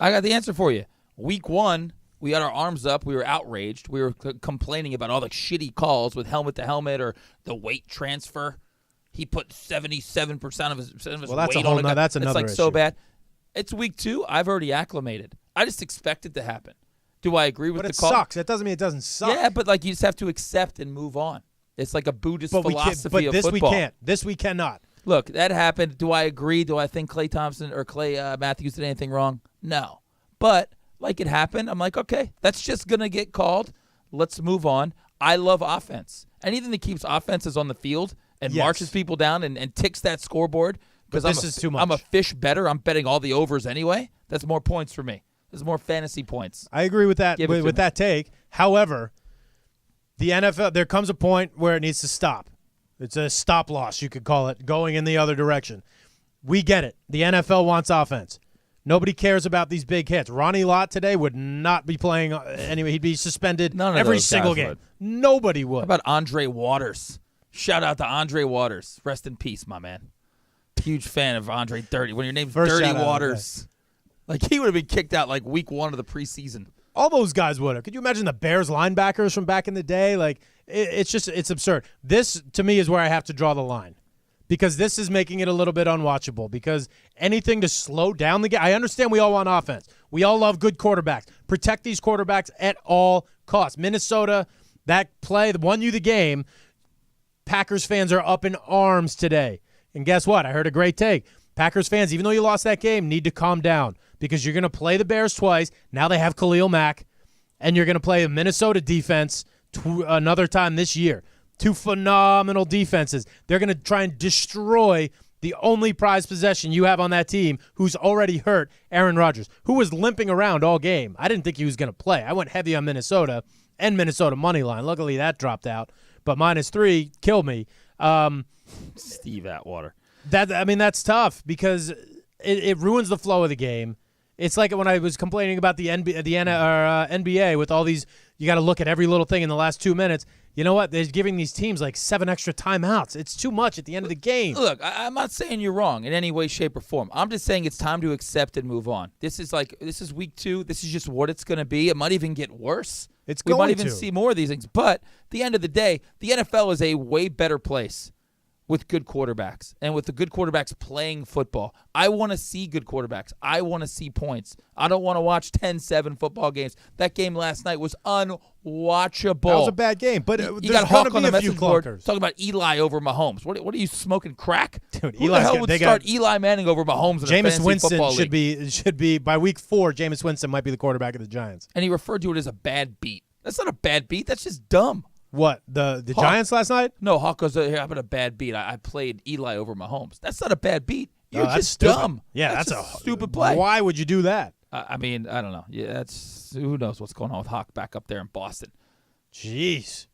I got the answer for you. Week 1, we had our arms up. We were outraged. We were complaining about all the shitty calls with helmet to helmet or the weight transfer. He put 77% of his Well, that's weight a whole on no, that's It's another like so issue. bad. It's week 2. I've already acclimated. I just expect it to happen. Do I agree with But the it call? sucks. That doesn't mean it doesn't suck. Yeah, but like you just have to accept and move on. It's like a Buddhist but we can't. philosophy But of this football. we can't. This we cannot. Look, that happened. Do I agree? Do I think Clay Thompson or Clay Matthews did anything wrong? No. But like it happened, I'm like, okay, that's just going to get called. Let's move on. I love offense. Anything that keeps offenses on the field and Yes. marches people down and ticks that scoreboard. Because this is too much. I'm a fish better. I'm betting all the overs anyway. That's more points for me. There's more fantasy points. I agree with that. Give it to With me. that take. However, the NFL, there comes a point where it needs to stop. It's a stop loss, you could call it, going in the other direction. We get it. The NFL wants offense. Nobody cares about these big hits. Ronnie Lott today would not be playing anyway. He'd be suspended None of every those single guys game. would. Nobody How would. about Andre Waters? Shout out to Andre Waters. Rest in peace, my man. Huge fan of Andre Dirty. When your name's First Dirty shout out, Waters. Like he would have been kicked out like week 1 of the preseason. All those guys would have. Could you imagine the Bears linebackers from back in the day? Like, it's absurd. This, to me, is where I have to draw the line. Because this is making it a little bit unwatchable. Because anything to slow down the game. I understand we all want offense. We all love good quarterbacks. Protect these quarterbacks at all costs. Minnesota, that play that won you the game. Packers fans are up in arms today. And guess what? I heard a great take. Packers fans, even though you lost that game, need to calm down because you're going to play the Bears twice. Now they have Khalil Mack, and you're going to play a Minnesota defense another time this year. 2 phenomenal defenses. They're going to try and destroy the only prized possession you have on that team who's already hurt, Aaron Rodgers, who was limping around all game. I didn't think he was going to play. I went heavy on Minnesota and Minnesota money line. Luckily, that dropped out. But -3 killed me. Steve Atwater. That's tough because it ruins the flow of the game. It's like when I was complaining about the NBA with all these, you got to look at every little thing in the last 2 minutes. You know what? They're giving these teams like 7 extra timeouts. It's too much at the end of the game. Look, I'm not saying you're wrong in any way, shape, or form. I'm just saying it's time to accept and move on. This is week 2. This is just what it's going to be. It might even get worse. We might even see more of these things. But at the end of the day, the NFL is a way better place with good quarterbacks and with the good quarterbacks playing football. I want to see good quarterbacks. I want to see points. I don't want to watch 10-7 football games. That game last night was unwatchable. That was a bad game, but You there's got going Hawk to on be the a few message board clunkers. talking about Eli over Mahomes. What are you smoking crack? Dude, Who the Eli's hell good. would They start got- Eli Manning over Mahomes in a Jameis fantasy Winston football should league? be by week 4. Jameis Winston might be the quarterback of the Giants. And he referred to it as a bad beat. That's not a bad beat. That's just dumb. What the Hawk. Giants last night? No, Hawk goes, "Here, how about a bad beat? I played Eli over Mahomes." That's not a bad beat. You're that's just stupid. dumb. Yeah, that's just a stupid play. Why would you do that? I mean, I don't know. Yeah, that's who knows what's going on with Hawk back up there in Boston. Jeez.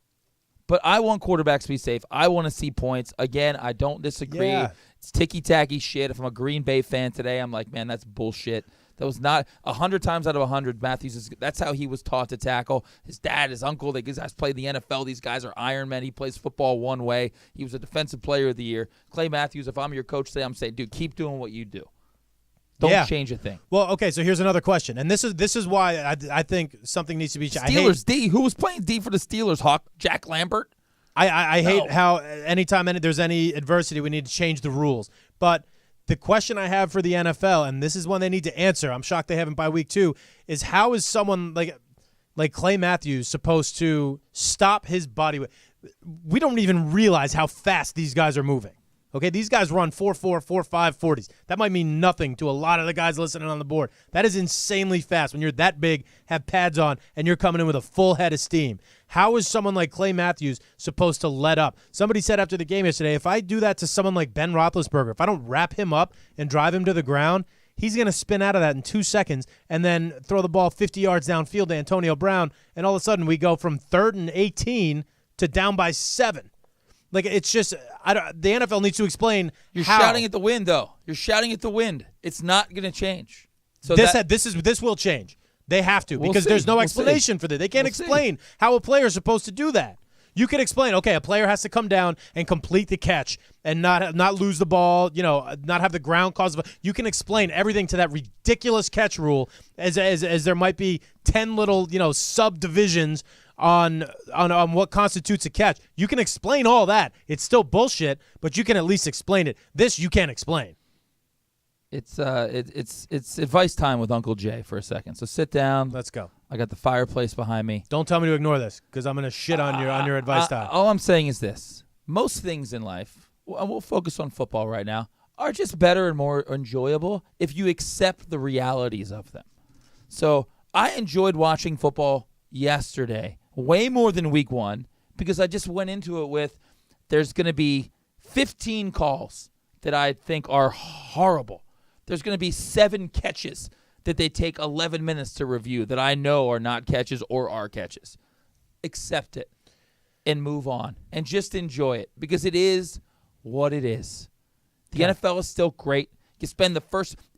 But I want quarterbacks to be safe. I want to see points. Again, I don't disagree. Yeah. It's ticky-tacky shit. If I'm a Green Bay fan today, I'm like, man, that's bullshit. That was not 100 times out of 100. Matthews that's how he was taught to tackle. His dad, his uncle, these guys play the NFL. These guys are Iron Men. He plays football one way. He was a defensive player of the year. Clay Matthews, if I'm your coach today, I'm saying, dude, keep doing what you do. Don't change a thing. Well, okay, so here's another question, and this is why I think something needs to be changed. Steelers D. Who was playing D for the Steelers, Hawk? Jack Lambert? I No. hate how anytime there's any adversity, we need to change the rules. But the question I have for the NFL, and this is one they need to answer, I'm shocked they haven't by week 2, is how is someone like Clay Matthews supposed to stop his body weight? We don't even realize how fast these guys are moving. Okay, these guys run 4.4, 4.5 40s. That might mean nothing to a lot of the guys listening on the board. That is insanely fast when you're that big, have pads on, and you're coming in with a full head of steam. How is someone like Clay Matthews supposed to let up? Somebody said after the game yesterday, if I do that to someone like Ben Roethlisberger, if I don't wrap him up and drive him to the ground, he's going to spin out of that in 2 seconds and then throw the ball 50 yards downfield to Antonio Brown, and all of a sudden we go from 3rd and 18 to down by 7. Like, it's just the NFL needs to explain You're how. shouting at the wind, though. You're shouting at the wind. It's not going to change. So This will change. They have to We'll because see. there's no We'll explanation for that. They can't We'll see. explain how a player is supposed to do that. You can explain, okay, a player has to come down and complete the catch and not lose the ball, not have the ground cause. You can explain everything to that ridiculous catch rule as there might be 10 little, subdivisions on what constitutes a catch. You can explain all that. It's still bullshit, but you can at least explain it. This you can't explain. It's advice time with Uncle Jay for a second. So sit down. Let's go. I got the fireplace behind me. Don't tell me to ignore this because I'm going to shit on your advice time. All I'm saying is this. Most things in life, and we'll focus on football right now, are just better and more enjoyable if you accept the realities of them. So I enjoyed watching football yesterday way more than week 1 because I just went into it with there's going to be 15 calls that I think are horrible. There's going to be 7 catches that they take 11 minutes to review that I know are not catches or are catches. Accept it and move on and just enjoy it because it is what it is. The NFL is still great. You spend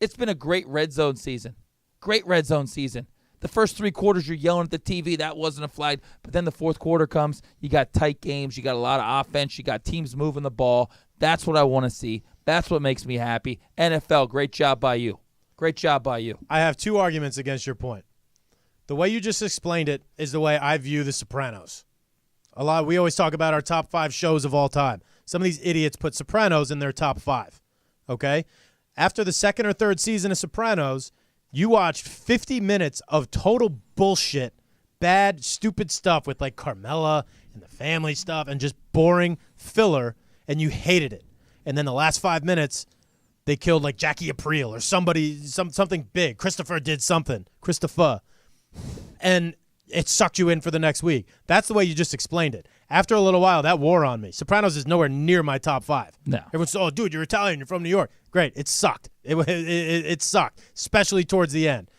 it's been a great red zone season. Great red zone season. The first 3 quarters, you're yelling at the TV. That wasn't a flag. But then the fourth quarter comes. You got tight games. You got a lot of offense. You got teams moving the ball. That's what I want to see. That's what makes me happy. NFL, great job by you. Great job by you. I have 2 arguments against your point. The way you just explained it is the way I view The Sopranos. We always talk about our top 5 shows of all time. Some of these idiots put Sopranos in their top 5. Okay? After the 2nd or 3rd season of Sopranos, you watched 50 minutes of total bullshit, bad, stupid stuff with like Carmela and the family stuff and just boring filler, and you hated it. And then the last 5 minutes, they killed like Jackie Aprile or something big. Christopher did something. Christopher. And it sucked you in for the next week. That's the way you just explained it. After a little while, that wore on me. Sopranos is nowhere near my top 5. No. Everyone's, oh, dude, you're Italian. You're from New York. Great. It sucked. It sucked, especially towards the end.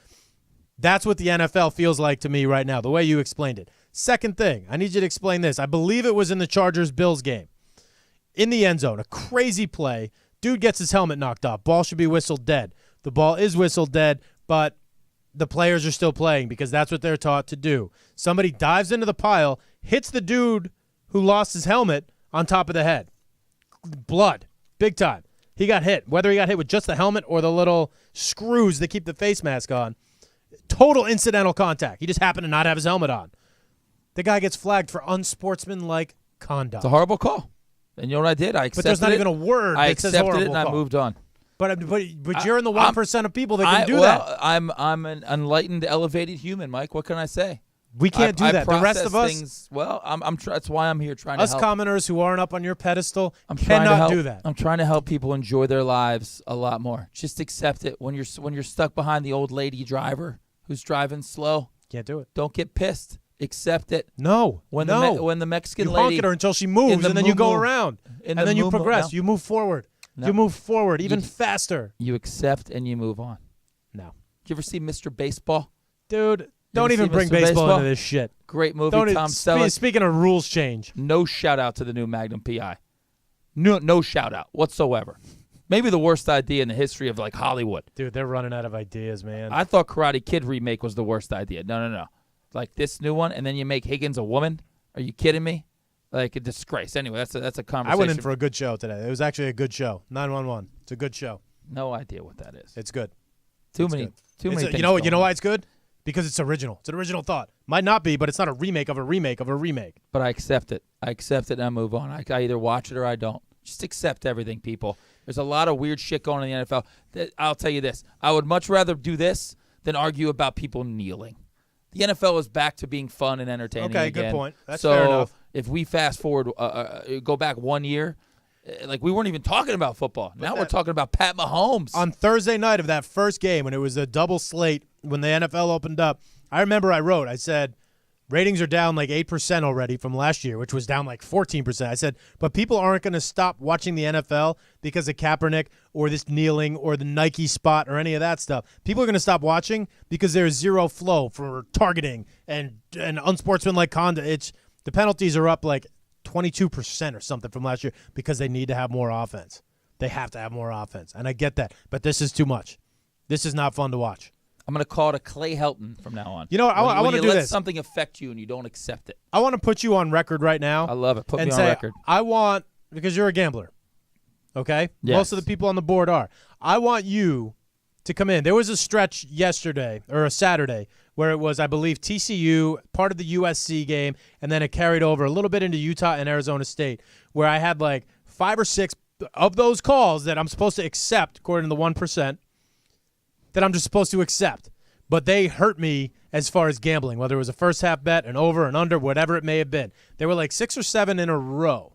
That's what the NFL feels like to me right now, the way you explained it. Second thing, I need you to explain this. I believe it was in the Chargers-Bills game. In the end zone, a crazy play. Dude gets his helmet knocked off. Ball should be whistled dead. The ball is whistled dead, but the players are still playing because that's what they're taught to do. Somebody dives into the pile, hits the dude who lost his helmet on top of the head. Blood. Big time. He got hit. Whether he got hit with just the helmet or the little screws that keep the face mask on. Total incidental contact. He just happened to not have his helmet on. The guy gets flagged for unsportsmanlike conduct. It's a horrible call. And you know what I did? I accepted But there's not it. even a word I that says accepted horrible it and I call. moved on. But you're in the 1% of people that can do that. I'm an enlightened, elevated human, Mike. What can I say? We can't do that. The rest of us, things, that's why I'm here trying to us help. commoners who aren't up on your pedestal, I'm trying to cannot help, do that. I'm trying to help people enjoy their lives a lot more. Just accept it. When you're stuck behind the old lady driver who's driving slow, Can't do it. don't get pissed. Accept it. No. When no. the Mexican you lady honk at her until she moves, and then you go around, and then you progress. No. You move forward. No. You move forward even faster. You accept and you move on. No. Did you ever see Mr. Baseball? Dude, don't ever even see bring Mr. baseball Baseball? into this shit. Great movie. Don't Tom Selleck. Speaking of rules change. No shout out to the new Magnum PI. No shout out whatsoever. Maybe the worst idea in the history of like Hollywood. Dude, they're running out of ideas, man. I thought Karate Kid remake was the worst idea. No. Like this new one, and then you make Higgins a woman? Are you kidding me? Like a disgrace. Anyway, that's a conversation. I went in for a good show today. It was actually a good show. 911. It's a good show. No idea what that is. It's good. Too It's many good. things. You know why it's good? Because it's original. It's an original thought. Might not be, but it's not a remake of a remake of a remake. But I accept it. I accept it and I move on. I either watch it or I don't. Just accept everything, people. There's a lot of weird shit going on in the NFL. I'll tell you this. I would much rather do this than argue about people kneeling. The NFL is back to being fun and entertaining Okay, again. good point. That's so fair enough. If we fast forward, go back 1 year, like we weren't even talking about football. Now we're talking about Pat Mahomes. On Thursday night of that first game, when it was a double slate, when the NFL opened up, I remember I said, ratings are down like 8% already from last year, which was down like 14%. I said, but people aren't going to stop watching the NFL because of Kaepernick or this kneeling or the Nike spot or any of that stuff. People are going to stop watching because there's zero flow for targeting and unsportsmanlike conduct. The penalties are up like 22% or something from last year because they need to have more offense. They have to have more offense, and I get that, but this is too much. This is not fun to watch. I'm going to call it a Clay Helton from now on. You know what? I want to do let this. something affect you and you don't accept it. I want to put you on record right now. I love it. Put and me on say, record. I want, because you're a gambler, okay? Yes. Most of the people on the board are. I want you to come in. There was a stretch yesterday, or a Saturday, where it was, I believe, TCU, part of the USC game, and then it carried over a little bit into Utah and Arizona State, where I had like 5 or 6 of those calls that I'm supposed to accept, according to the 1%, that I'm just supposed to accept. But they hurt me as far as gambling, whether it was a first half bet, an over, an under, whatever it may have been. There were like 6 or 7 in a row.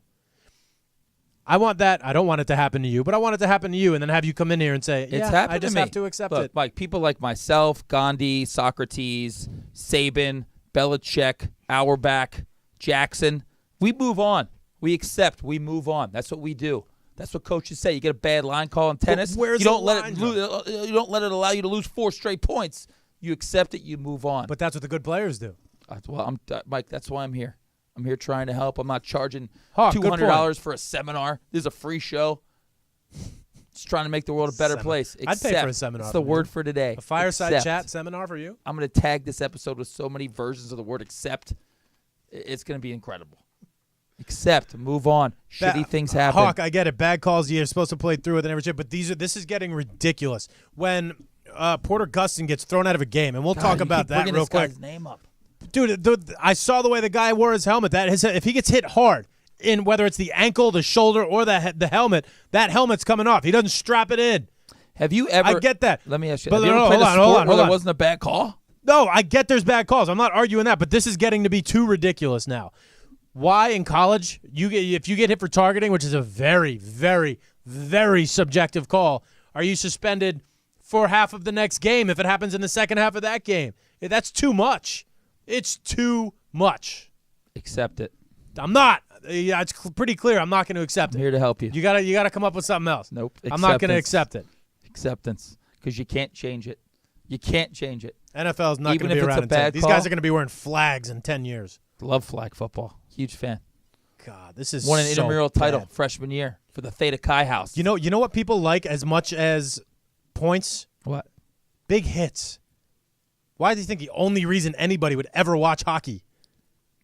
I want that. I don't want it to happen to you, but I want it to happen to you and then have you come in here and say, It's happened I just to me. have to accept Look, it. Like people like myself, Gandhi, Socrates, Saban, Belichick, Auerbach, Jackson, we move on. We accept. We move on. That's what we do. That's what coaches say. You get a bad line call in tennis. where's you don't the let line, it. You don't let it allow you to lose 4 straight points. You accept it. You move on. But that's what the good players do. Well, Mike. That's why I'm here. I'm here trying to help. I'm not charging Hawk, good $200 for a seminar. This is a free show. Just trying to make the world a better Seminar. place. I'd pay for a Accept. seminar That's the from word you. for today. A fireside Accept. chat seminar for you? I'm going to tag this episode with so many versions of the word accept. It's going to be incredible. Accept. Move on. Shitty things happen. Hawk, I get it. Bad calls. You're supposed to play through it and everything. But this is getting ridiculous. When Porter Gustin gets thrown out of a game, and we'll God, talk you about keep that bringing real this quick. guy's name up. Dude, I saw the way the guy wore his helmet. If he gets hit hard, in whether it's the ankle, the shoulder, or the helmet, that helmet's coming off. He doesn't strap it in. Have you ever? I get that. Let me ask you. But Have you ever no, played hold a on, sport hold on, where hold there on. wasn't a bad call? No, I get there's bad calls. I'm not arguing that, but this is getting to be too ridiculous now. Why in college, if you get hit for targeting, which is a very, very, very subjective call, are you suspended for half of the next game if it happens in the second half of that game? That's too much. It's too much. Accept it. I'm not. Yeah, it's pretty clear. I'm not going to accept I'm it. here to help you. You gotta come up with something else. Nope. I'm not going to Acceptance. accept it. Acceptance, because you can't change it. You can't change it. NFL is not Even going to if be it's around a in 10. bad These call? guys are going to be wearing flags in 10 years. Love flag football. Huge fan. God, this is Won an so intramural title bad. freshman year for the Theta Chi House. You know what people like as much as points? What? Big hits. Why do you think the only reason anybody would ever watch hockey?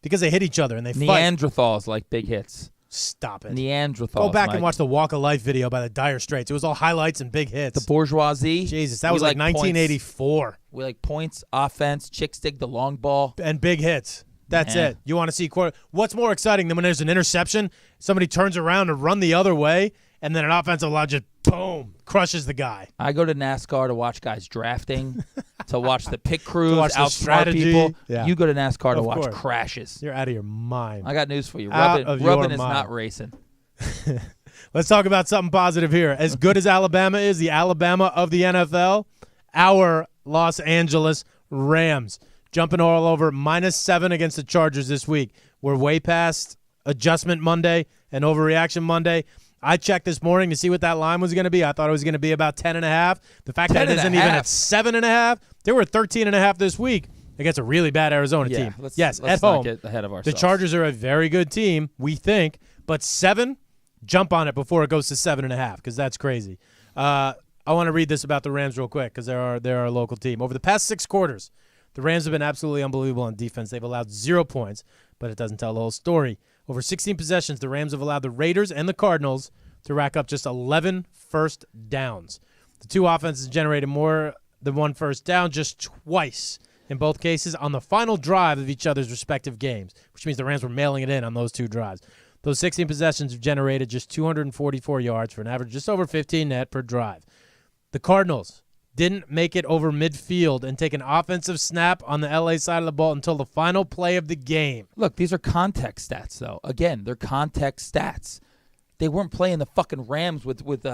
Because they hit each other and they fight. Neanderthals like big hits. Stop it. Neanderthals. Go back Mike. and watch the Walk of Life video by the Dire Straits. It was all highlights and big hits. The bourgeoisie. Jesus, that We was like points. 1984. We like points, offense, chicks dig the long ball. And big hits. That's it. You want to see what's more exciting than when there's an interception, somebody turns around to run the other way, and then an offensive line just, boom, crushes the guy. I go to NASCAR to watch guys drafting, to watch the pit crews, watch the outsmart strategy. people. Yeah. You go to NASCAR to Of watch course. crashes. You're out of your mind. I got news for you. Out of your Rubbing is mind. not racing. Let's talk about something positive here. As good as Alabama is, the Alabama of the NFL, our Los Angeles Rams jumping all over -7 against the Chargers this week. We're way past adjustment Monday and overreaction Monday. I checked this morning to see what that line was going to be. I thought it was going to be about 10.5. The fact that it isn't even at 7.5, they were 13.5 this week against a really bad Arizona team. Let's at not home. get ahead of The ourselves. Chargers are a very good team, we think, but 7, jump on it before it goes to 7.5 because that's crazy. I want to read this about the Rams real quick because they're our local team. Over the past 6 quarters, the Rams have been absolutely unbelievable on defense. They've allowed 0 points, but it doesn't tell the whole story. Over 16 possessions, the Rams have allowed the Raiders and the Cardinals to rack up just 11 first downs. The two offenses generated more than 1 first down just twice, in both cases on the final drive of each other's respective games, which means the Rams were mailing it in on those 2 drives. Those 16 possessions have generated just 244 yards for an average just over 15 net per drive. The Cardinals didn't make it over midfield and take an offensive snap on the LA side of the ball until the final play of the game. Look, these are context stats, though. Again, they're context stats. They weren't playing the fucking Rams with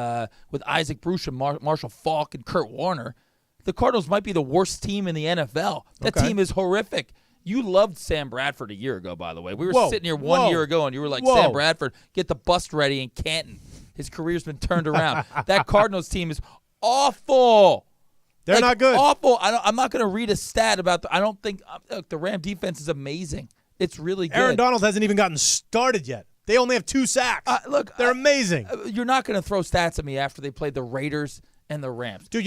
Isaac Bruce and Marshall Faulk and Kurt Warner. The Cardinals might be the worst team in the NFL. That team is horrific. You loved Sam Bradford a year ago, by the way. We were sitting here one year ago, and you were like, Sam Bradford, get the bust ready in Canton. His career's been turned around. That Cardinals team is awful. They're not good. Awful. I'm not going to read a stat about I don't think look, the Ram defense is amazing. It's really good. Aaron Donald hasn't even gotten started yet. They only have 2 sacks. Look, they're amazing. You're not going to throw stats at me after they played the Raiders and the Rams. Dude,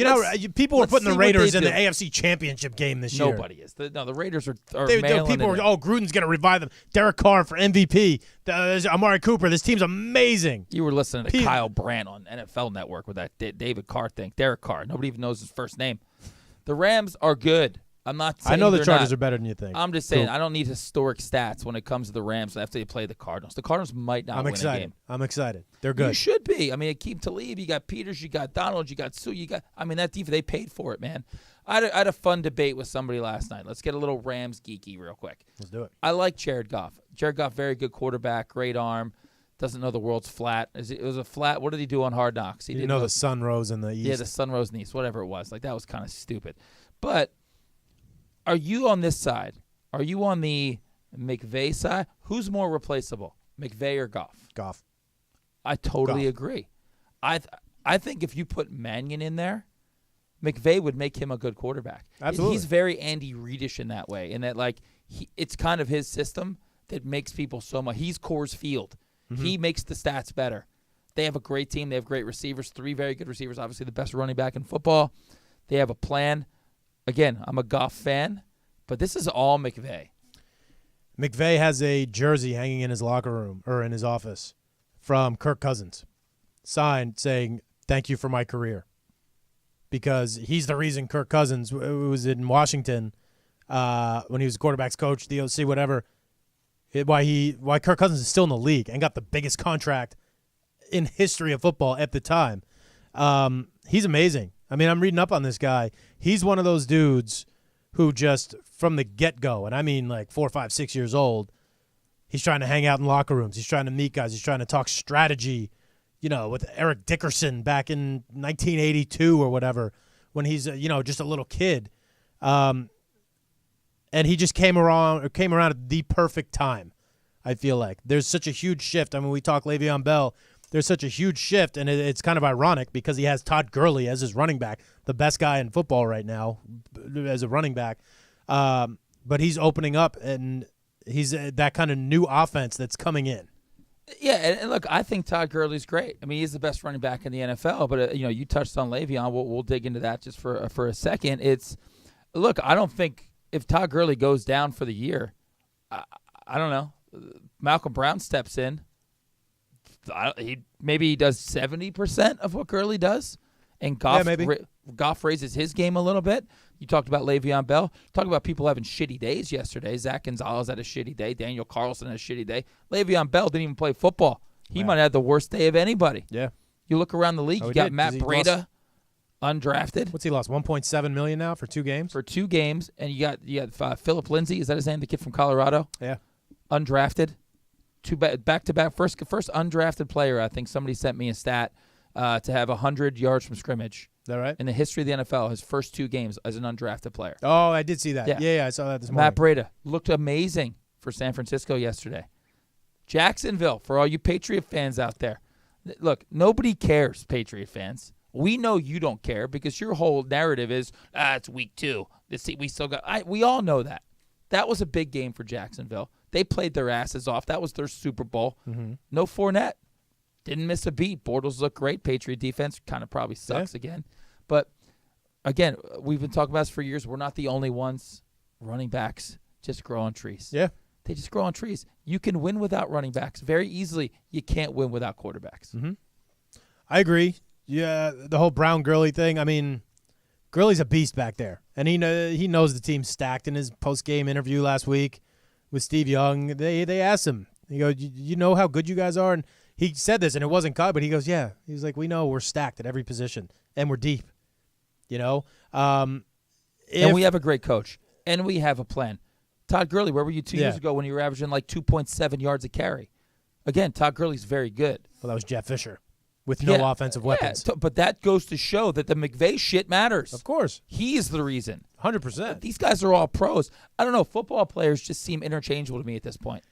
people were putting the Raiders in the AFC Championship game this year. Nobody is. The Raiders are people were, Gruden's going to revive them. Derek Carr for MVP. Amari Cooper. This team's amazing. You were listening to Kyle Brandt on NFL Network with that David Carr thing. Derek Carr. Nobody even knows his first name. The Rams are good. I'm not saying I know the Chargers not. are better than you think. I'm just saying I don't need historic stats when it comes to the Rams after they play the Cardinals. The Cardinals might not win a game. I'm excited. They're good. You should be. I mean, Akeem Talib, you got Peters, you got Donald, you got Sue, that defense, they paid for it, man. I had a fun debate with somebody last night. Let's get a little Rams geeky real quick. Let's do it. I like Jared Goff. Jared Goff, very good quarterback, great arm. Doesn't know the world's flat. It was a flat. What did he do on Hard Knocks? He didn't know the sun rose in the east. Yeah, the sun rose in the east, whatever it was. Like, that was kind of stupid. But are you on this side? Are you on the McVay side? Who's more replaceable, McVay or Goff? Goff. I totally agree. I think if you put Mannion in there, McVay would make him a good quarterback. Absolutely. He's very Andy Reid-ish in that way, in that it's kind of his system that makes people so much. He's Coors Field. Mm-hmm. He makes the stats better. They have a great team. They have great receivers, 3 very good receivers, obviously the best running back in football. They have a plan. Again, I'm a Goff fan, but this is all McVay. McVay has a jersey hanging in his locker room or in his office from Kirk Cousins, signed saying, "Thank you for my career." Because he's the reason Kirk Cousins was in Washington when he was quarterback's coach, the OC, whatever. Why Kirk Cousins is still in the league and got the biggest contract in history of football at the time. He's amazing. I mean, I'm reading up on this guy. He's one of those dudes who just from the get-go, and I mean like 4, 5, 6 years old, he's trying to hang out in locker rooms. He's trying to meet guys. He's trying to talk strategy, with Eric Dickerson back in 1982 or whatever when he's, just a little kid. And he just came around at the perfect time, I feel like. There's such a huge shift. I mean, we talk Le'Veon Bell. There's such a huge shift, and it's kind of ironic because he has Todd Gurley as his running back, the best guy in football right now as a running back. But he's opening up, and he's that kind of new offense that's coming in. Yeah, and look, I think Todd Gurley's great. I mean, he's the best running back in the NFL. But you touched on Le'Veon. We'll dig into that just for a second. Look, I don't think if Todd Gurley goes down for the year, I don't know. Malcolm Brown steps in. Maybe he does 70% of what Gurley does, and Goff Goff raises his game a little bit. You talked about Le'Veon Bell. Talk about people having shitty days yesterday. Zach Gonzalez had a shitty day. Daniel Carlson had a shitty day. Le'Veon Bell didn't even play football. He might have had the worst day of anybody. Yeah. You look around the league, you got Matt Breida, undrafted. What's he lost? $1.7 million now for 2 games? For 2 games. And you got Philip Lindsay. Is that his name? The kid from Colorado? Yeah. Undrafted. Back-to-back. First undrafted player, I think somebody sent me a stat, to have 100 yards from scrimmage. Is that right? In the history of the NFL, his first 2 games as an undrafted player. Oh, I did see that. Yeah, I saw that this morning. Matt Breida looked amazing for San Francisco yesterday. Jacksonville, for all you Patriot fans out there. Look, nobody cares, Patriot fans. We know you don't care because your whole narrative is, it's week 2. We still got. We all know that. That was a big game for Jacksonville. They played their asses off. That was their Super Bowl. Mm-hmm. No Fournette. Didn't miss a beat. Bortles looked great. Patriot defense kind of probably sucks again. But, again, we've been talking about this for years. We're not the only ones. Running backs just grow on trees. Yeah. They just grow on trees. You can win without running backs very easily. You can't win without quarterbacks. Mm-hmm. I agree. Yeah, the whole Brown Gurley thing. I mean, Gurley's a beast back there. And he knows the team's stacked. In his post-game interview last week with Steve Young, they asked him, he goes, you know how good you guys are? And he said this, and it wasn't cut, but he goes, yeah. He's like, we know we're stacked at every position, and we're deep. You know? And we have a great coach, and we have a plan. Todd Gurley, where were you 2 years ago when you were averaging like 2.7 yards a carry? Again, Todd Gurley's very good. Well, that was Jeff Fisher with no offensive weapons. But that goes to show that the McVay shit matters. Of course. He is the reason. 100%. These guys are all pros. I don't know. Football players just seem interchangeable to me at this point.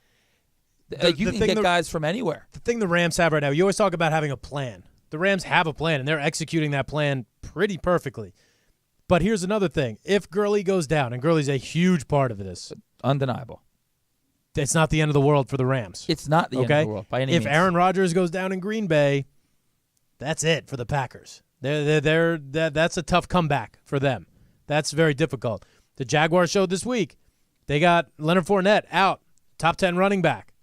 You can get guys from anywhere. The thing the Rams have right now, you always talk about having a plan. The Rams have a plan, and they're executing that plan pretty perfectly. But here's another thing. If Gurley goes down, and Gurley's a huge part of this. Undeniable. It's not the end of the world for the Rams. It's not the end of the world by any means. If Aaron Rodgers goes down in Green Bay, that's it for the Packers. That's a tough comeback for them. That's very difficult. The Jaguars showed this week. They got Leonard Fournette out, top 10 running back.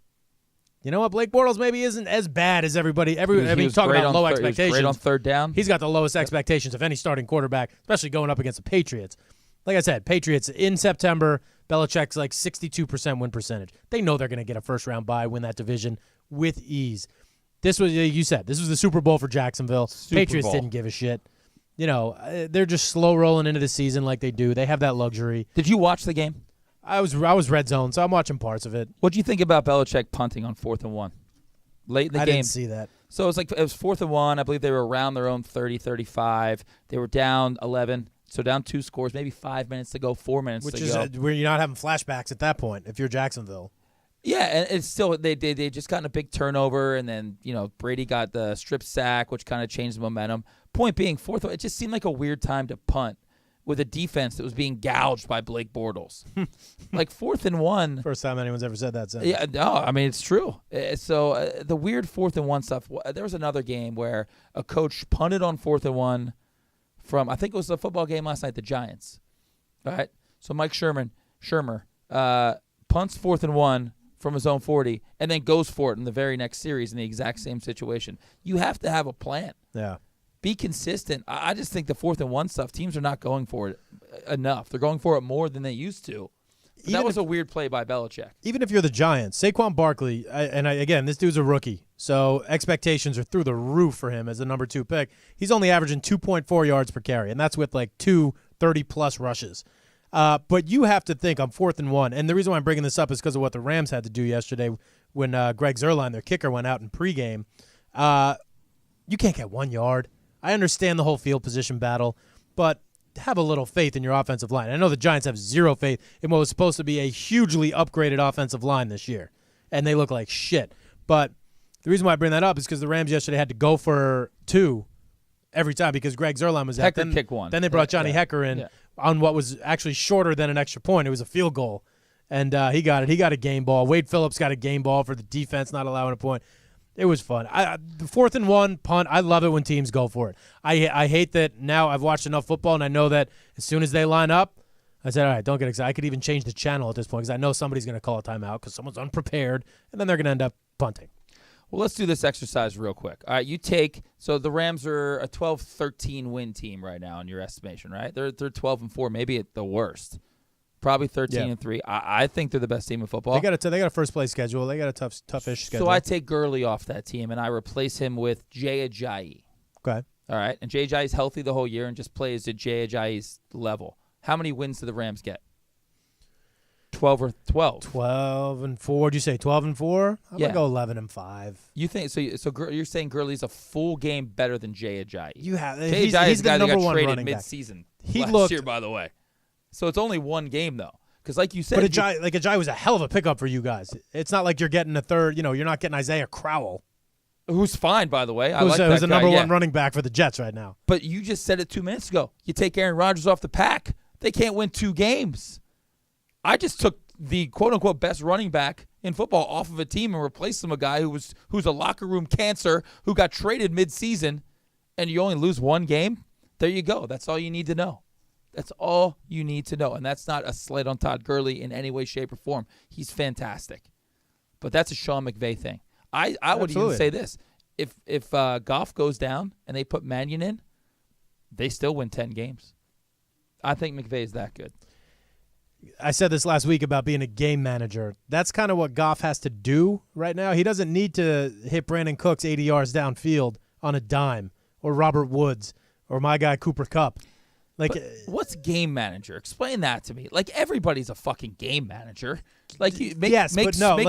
You know what? Blake Bortles maybe isn't as bad as everybody. Talking about low expectations. He was great on third down. He's got the lowest expectations of any starting quarterback, especially going up against the Patriots. Like I said, Patriots in September, Belichick's like 62% win percentage. They know they're going to get a first-round bye, win that division with ease. This was, you said, this was the Super Bowl for Jacksonville. Patriots didn't give a shit. You know, they're just slow rolling into the season like they do. They have that luxury. Did you watch the game? I was red zone, so I'm watching parts of it. What do you think about Belichick punting on 4th and 1? Late in the game. I didn't see that. So it was 4th and 1. I believe they were around their own 30, 35. They were down 11. So down 2 scores, maybe 5 minutes to go, 4 minutes to go. Which is where you're not having flashbacks at that point if you're Jacksonville. Yeah, and it's still they just gotten a big turnover, and then Brady got the strip sack, which kind of changed the momentum. Point being, 4th, it just seemed like a weird time to punt with a defense that was being gouged by Blake Bortles. Like 4th and 1. First time anyone's ever said that sentence. Yeah, no, I mean it's true. So the weird 4th and 1 stuff. There was another game where a coach punted on 4th and 1. From, I think it was the football game last night, the Giants. All right? So Mike Shermer punts 4th and 1 from his own 40 and then goes for it in the very next series in the exact same situation. You have to have a plan. Yeah. Be consistent. I just think the 4th and 1 stuff, teams are not going for it enough. They're going for it more than they used to. That was a weird play by Belichick. Even if you're the Giants, Saquon Barkley, again, this dude's a rookie, so expectations are through the roof for him as a number 2 pick. He's only averaging 2.4 yards per carry, and that's with like 2 30-plus rushes. But you have to think on 4th and 1, and the reason why I'm bringing this up is because of what the Rams had to do yesterday when Greg Zuerlein, their kicker, went out in pregame. You can't get 1 yard. I understand the whole field position battle, but have a little faith in your offensive line. I know the Giants have zero faith in what was supposed to be a hugely upgraded offensive line this year, and they look like shit. But the reason why I bring that up is because the Rams yesterday had to go for 2 every time because Greg Zuerlein was out. Hecker kicked 1. Then they brought Johnny Hecker in on what was actually shorter than an extra point. It was a field goal, and he got it. He got a game ball. Wade Phillips got a game ball for the defense not allowing a point. It was fun. The 4th and 1 punt, I love it when teams go for it. I hate that now I've watched enough football, and I know that as soon as they line up, I said, all right, don't get excited. I could even change the channel at this point because I know somebody's going to call a timeout because someone's unprepared, and then they're going to end up punting. Well, let's do this exercise real quick. All right, so the Rams are a 12-13 win team right now in your estimation, right? They're 12-4, maybe at the worst. Probably 13-3. I think they're the best team in football. They got a first place schedule. They got a toughish schedule. So I take Gurley off that team and I replace him with Jay Ajayi. Okay. All right, and Jay Ajayi's healthy the whole year and just plays at Jay Ajayi's level. How many wins do the Rams get? 12 or 12. 12-4. Did you say 12-4? I'm gonna go 11-5. You think so? You're saying Gurley's a full game better than Jay Ajayi? He's the the guy that number got one traded running back. mid-season He last looked year, by the way. So it's only one game though, because like you said, but Ajayi was a hell of a pickup for you guys. It's not like you're getting a third. You're not getting Isaiah Crowell, who's fine, by the way. who's the guy, number one running back for the Jets right now. But you just said it 2 minutes ago. You take Aaron Rodgers off the pack, they can't win 2 games. I just took the quote-unquote best running back in football off of a team and replaced him a guy who's a locker room cancer who got traded mid-season, and you only lose 1 game? There you go. That's all you need to know. That's all you need to know. And that's not a slight on Todd Gurley in any way, shape, or form. He's fantastic. But that's a Sean McVay thing. I would even say this. If Goff goes down and they put Mannion in, they still win 10 games. I think McVay is that good. I said this last week about being a game manager. That's kind of what Goff has to do right now. He doesn't need to hit Brandon Cooks 80 yards downfield on a dime, or Robert Woods, or my guy Cooper Kupp. Like, but what's game manager? Explain that to me. Like, everybody's a fucking game manager. Like, you make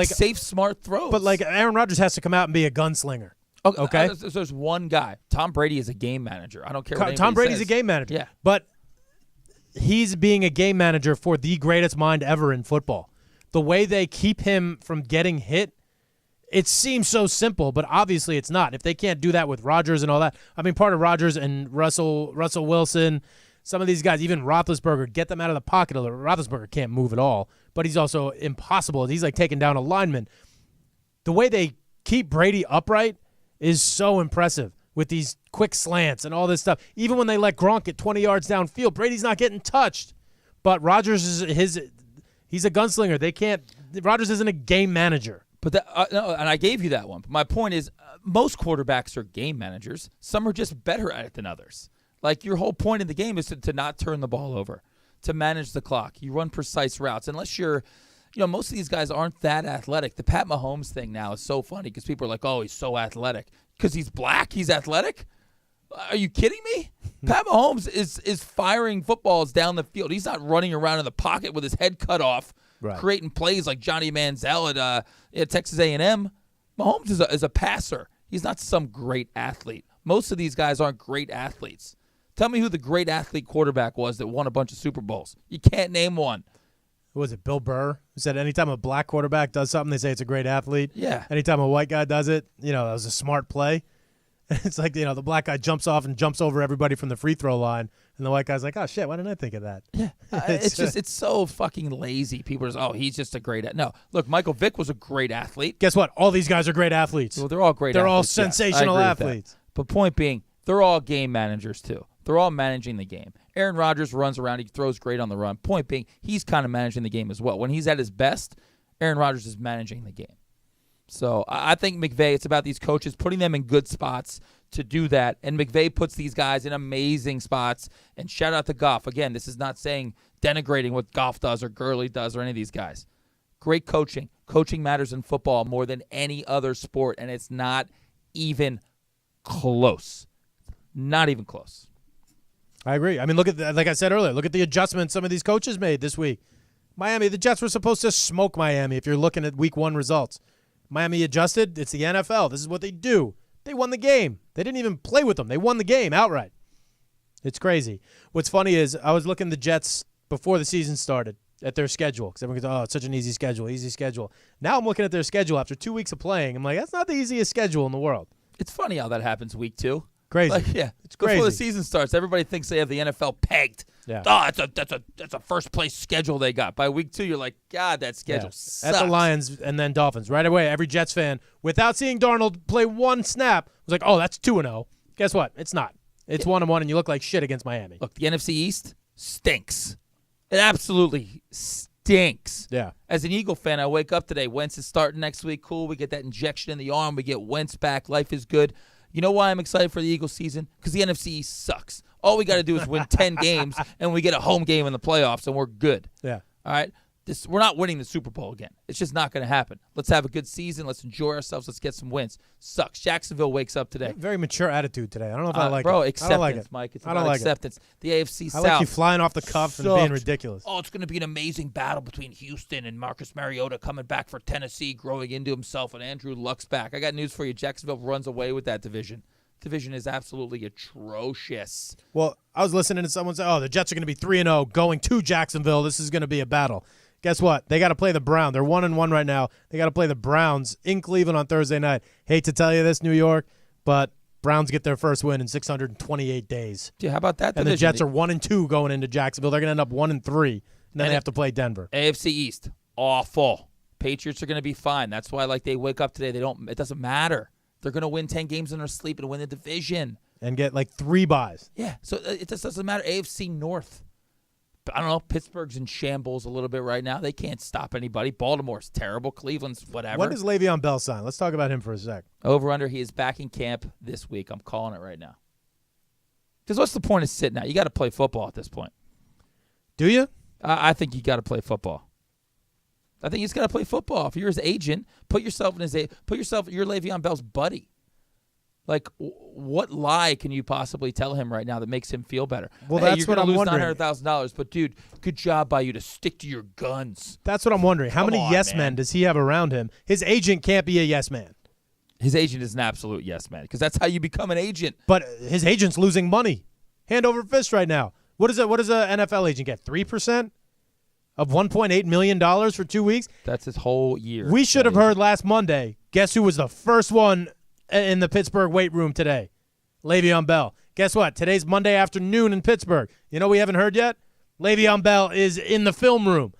safe, smart throws. But like, Aaron Rodgers has to come out and be a gunslinger. Okay? There's one guy. Tom Brady is a game manager. I don't care what Tom Brady's says. a game manager. Yeah. But he's being a game manager for the greatest mind ever in football. The way they keep him from getting hit, it seems so simple, but obviously it's not. If they can't do that with Rodgers and all that, I mean, part of Rodgers and Russell Wilson, some of these guys, even Roethlisberger, get them out of the pocket. Roethlisberger can't move at all, but he's also impossible. He's like taking down a lineman. The way they keep Brady upright is so impressive with these quick slants and all this stuff. Even when they let Gronk get 20 yards downfield, Brady's not getting touched. But Rodgers he's a gunslinger. Rodgers isn't a game manager. But no, and I gave you that one. But my point is, most quarterbacks are game managers. Some are just better at it than others. Like, your whole point in the game is to not turn the ball over, to manage the clock. You run precise routes. Unless you're, most of these guys aren't that athletic. The Pat Mahomes thing now is so funny because people are like, oh, he's so athletic. Because he's black, he's athletic? Are you kidding me? Pat Mahomes is firing footballs down the field. He's not running around in the pocket with his head cut off, creating plays like Johnny Manziel at Texas A&M. Mahomes is a passer. He's not some great athlete. Most of these guys aren't great athletes. Tell me who the great athlete quarterback was that won a bunch of Super Bowls. You can't name one. Who was it, Bill Burr? Who said anytime a black quarterback does something, they say it's a great athlete. Yeah. Anytime a white guy does it, that was a smart play. It's like, the black guy jumps off and jumps over everybody from the free throw line, and the white guy's like, oh, shit, why didn't I think of that? Yeah. It's so fucking lazy. People are just, he's just a great athlete. No, look, Michael Vick was a great athlete. Guess what? All these guys are great athletes. Well, they're all great They're athletes. all sensational athletes. But point being, they're all game managers too. They're all managing the game. Aaron Rodgers runs around. He throws great on the run. Point being, he's kind of managing the game as well. When he's at his best, Aaron Rodgers is managing the game. So I think McVay, it's about these coaches putting them in good spots to do that. And McVay puts these guys in amazing spots. And shout out to Goff. Again, this is not denigrating what Goff does or Gurley does or any of these guys. Great coaching. Coaching matters in football more than any other sport. And it's not even close. Not even close. I agree. I mean, look at like I said earlier, look at the adjustments some of these coaches made this week. Miami, the Jets were supposed to smoke Miami if you're looking at week 1 results. Miami adjusted. It's the NFL. This is what they do. They won the game. They didn't even play with them. They won the game outright. It's crazy. What's funny is I was looking at the Jets before the season started at their schedule because everyone goes, it's such an easy schedule. Now I'm looking at their schedule after 2 weeks of playing. I'm like, that's not the easiest schedule in the world. It's funny how that happens week 2. Crazy. It's crazy. Before the season starts, everybody thinks they have the NFL pegged. Yeah. That's a first place schedule they got. By week 2, you're like, God, that schedule sucks. At the Lions and then Dolphins. Right away, every Jets fan, without seeing Darnold play one snap, was like, oh, that's 2-0. Guess what? It's not. It's 1-1, and you look like shit against Miami. Look, the NFC East stinks. It absolutely stinks. stinks. Yeah. As an Eagle fan, I wake up today. Wentz is starting next week. Cool. We get that injection in the arm. We get Wentz back. Life is good. You know why I'm excited for the Eagles season? Because the NFC East sucks. All we got to do is win 10 games, and we get a home game in the playoffs, and we're good. Yeah. All right? We're not winning the Super Bowl again. It's just not going to happen. Let's have a good season. Let's enjoy ourselves. Let's get some wins. Sucks. Jacksonville wakes up today. Very mature attitude today. I don't know if I like bro, it. acceptance, I don't like it. Mike. It's I don't about like acceptance. The AFC I South. like you flying off the cuff and being sucks. ridiculous. Oh, it's going to be an amazing battle between Houston and Marcus Mariota coming back for Tennessee, growing into himself, and Andrew Luck's back. I got news for you. Jacksonville runs away with that division. Division is absolutely atrocious. Well, I was listening to someone say, oh, the Jets are going to be 3-0 going to Jacksonville. This is going to be a battle. Guess what? They got to play the Browns. They're 1-1 right now. They got to play the Browns in Cleveland on Thursday night. Hate to tell you this, New York, but Browns get their first win in 628 days. Gee, how about that And division? the Jets are 1-2 going into Jacksonville. They're going to end up 1-3, and then they have to play Denver. AFC East, awful. Patriots are going to be fine. That's why, like, they wake up today. It doesn't matter. They're going to win 10 games in their sleep and win the division. And get like 3 buys. Yeah, so it just doesn't matter. AFC North. I don't know. Pittsburgh's in shambles a little bit right now. They can't stop anybody. Baltimore's terrible. Cleveland's whatever. When does Le'Veon Bell sign? Let's talk about him for a sec. Over under, he is back in camp this week. I'm calling it right now. Because what's the point of sitting out? You got to play football at this point. Do you? I think you got to play football. I think he's got to play football. If you're his agent, you're Le'Veon Bell's buddy. Like, what lie can you possibly tell him right now that makes him feel better? Well, hey, that's what I'm wondering. You're going to lose $900,000, but, dude, good job by you to stick to your guns. That's what I'm wondering. How many yes men does he have around him? His agent can't be a yes man. His agent is an absolute yes man because that's how you become an agent. But his agent's losing money, hand over fist right now. What does an NFL agent get? 3% of $1.8 million for 2 weeks? That's his whole year. We should have heard last Monday. Guess who was the first one in the Pittsburgh weight room today? Le'Veon Bell. Guess what? Today's Monday afternoon in Pittsburgh. You know we haven't heard yet? Le'Veon Bell is in the film room.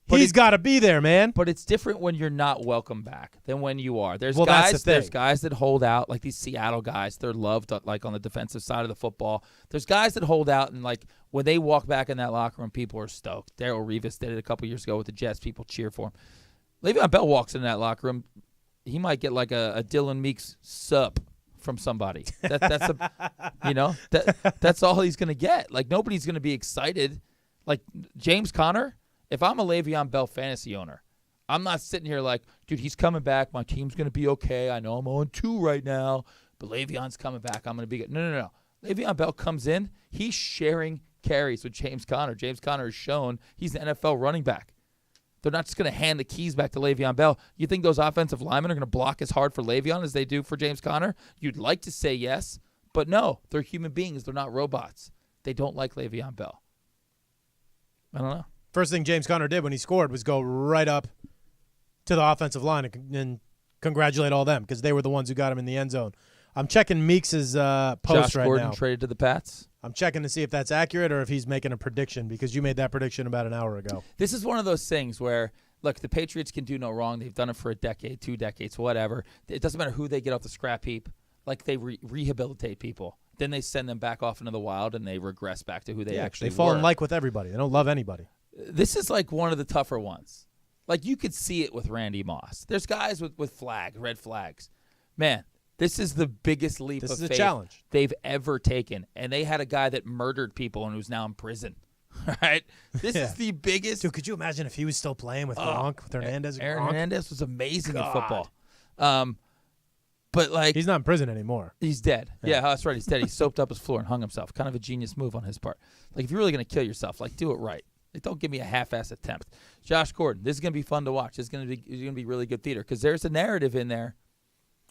He's got to be there, man. But it's different when you're not welcome back than when you are. There's that's the there's thing. guys that hold out, like these Seattle guys. They're loved, like on the defensive side of the football. There's guys that hold out, and like when they walk back in that locker room, people are stoked. Darrelle Revis did it a couple years ago with the Jets. People cheer for him. Le'Veon Bell walks in that locker room, he might get like a Dylan Meeks sup from somebody. That's all he's gonna get. Like nobody's gonna be excited. Like James Conner. If I'm a Le'Veon Bell fantasy owner, I'm not sitting here like, dude, he's coming back. My team's going to be okay. I know I'm 0-2 right now, but Le'Veon's coming back. I'm going to be good. No. Le'Veon Bell comes in. He's sharing carries with James Conner. James Conner has shown he's an NFL running back. They're not just going to hand the keys back to Le'Veon Bell. You think those offensive linemen are going to block as hard for Le'Veon as they do for James Conner? You'd like to say yes, but no. They're human beings. They're not robots. They don't like Le'Veon Bell. I don't know. First thing James Conner did when he scored was go right up to the offensive line and congratulate all them because they were the ones who got him in the end zone. I'm checking Meeks' post Josh right Gordon now. traded to the Pats. I'm checking to see if that's accurate or if he's making a prediction because you made that prediction about an hour ago. This is one of those things where, look, the Patriots can do no wrong. They've done it for a decade, 2 decades, whatever. It doesn't matter who they get off the scrap heap. Like, they rehabilitate people. Then they send them back off into the wild, and they regress back to who they actually They fall were. in like with everybody. They don't love anybody. This is like one of the tougher ones. Like, you could see it with Randy Moss. There's guys with red flags. Man, this is the biggest leap This of is a faith challenge. they've ever taken. And they had a guy that murdered people and who's now in prison. Right? This is the biggest. Dude, could you imagine if he was still playing with Gronk, with Hernandez? and Aaron Gronk? Hernandez was amazing at God. football. But, like, He's not in prison anymore. he's dead. Yeah, that's right. He's dead. He soaped up his floor and hung himself. Kind of a genius move on his part. Like, if you're really going to kill yourself, like, do it right. Like, don't give me a half-ass attempt. Josh Gordon, this is going to be fun to watch. This is going to be really good theater because there's a narrative in there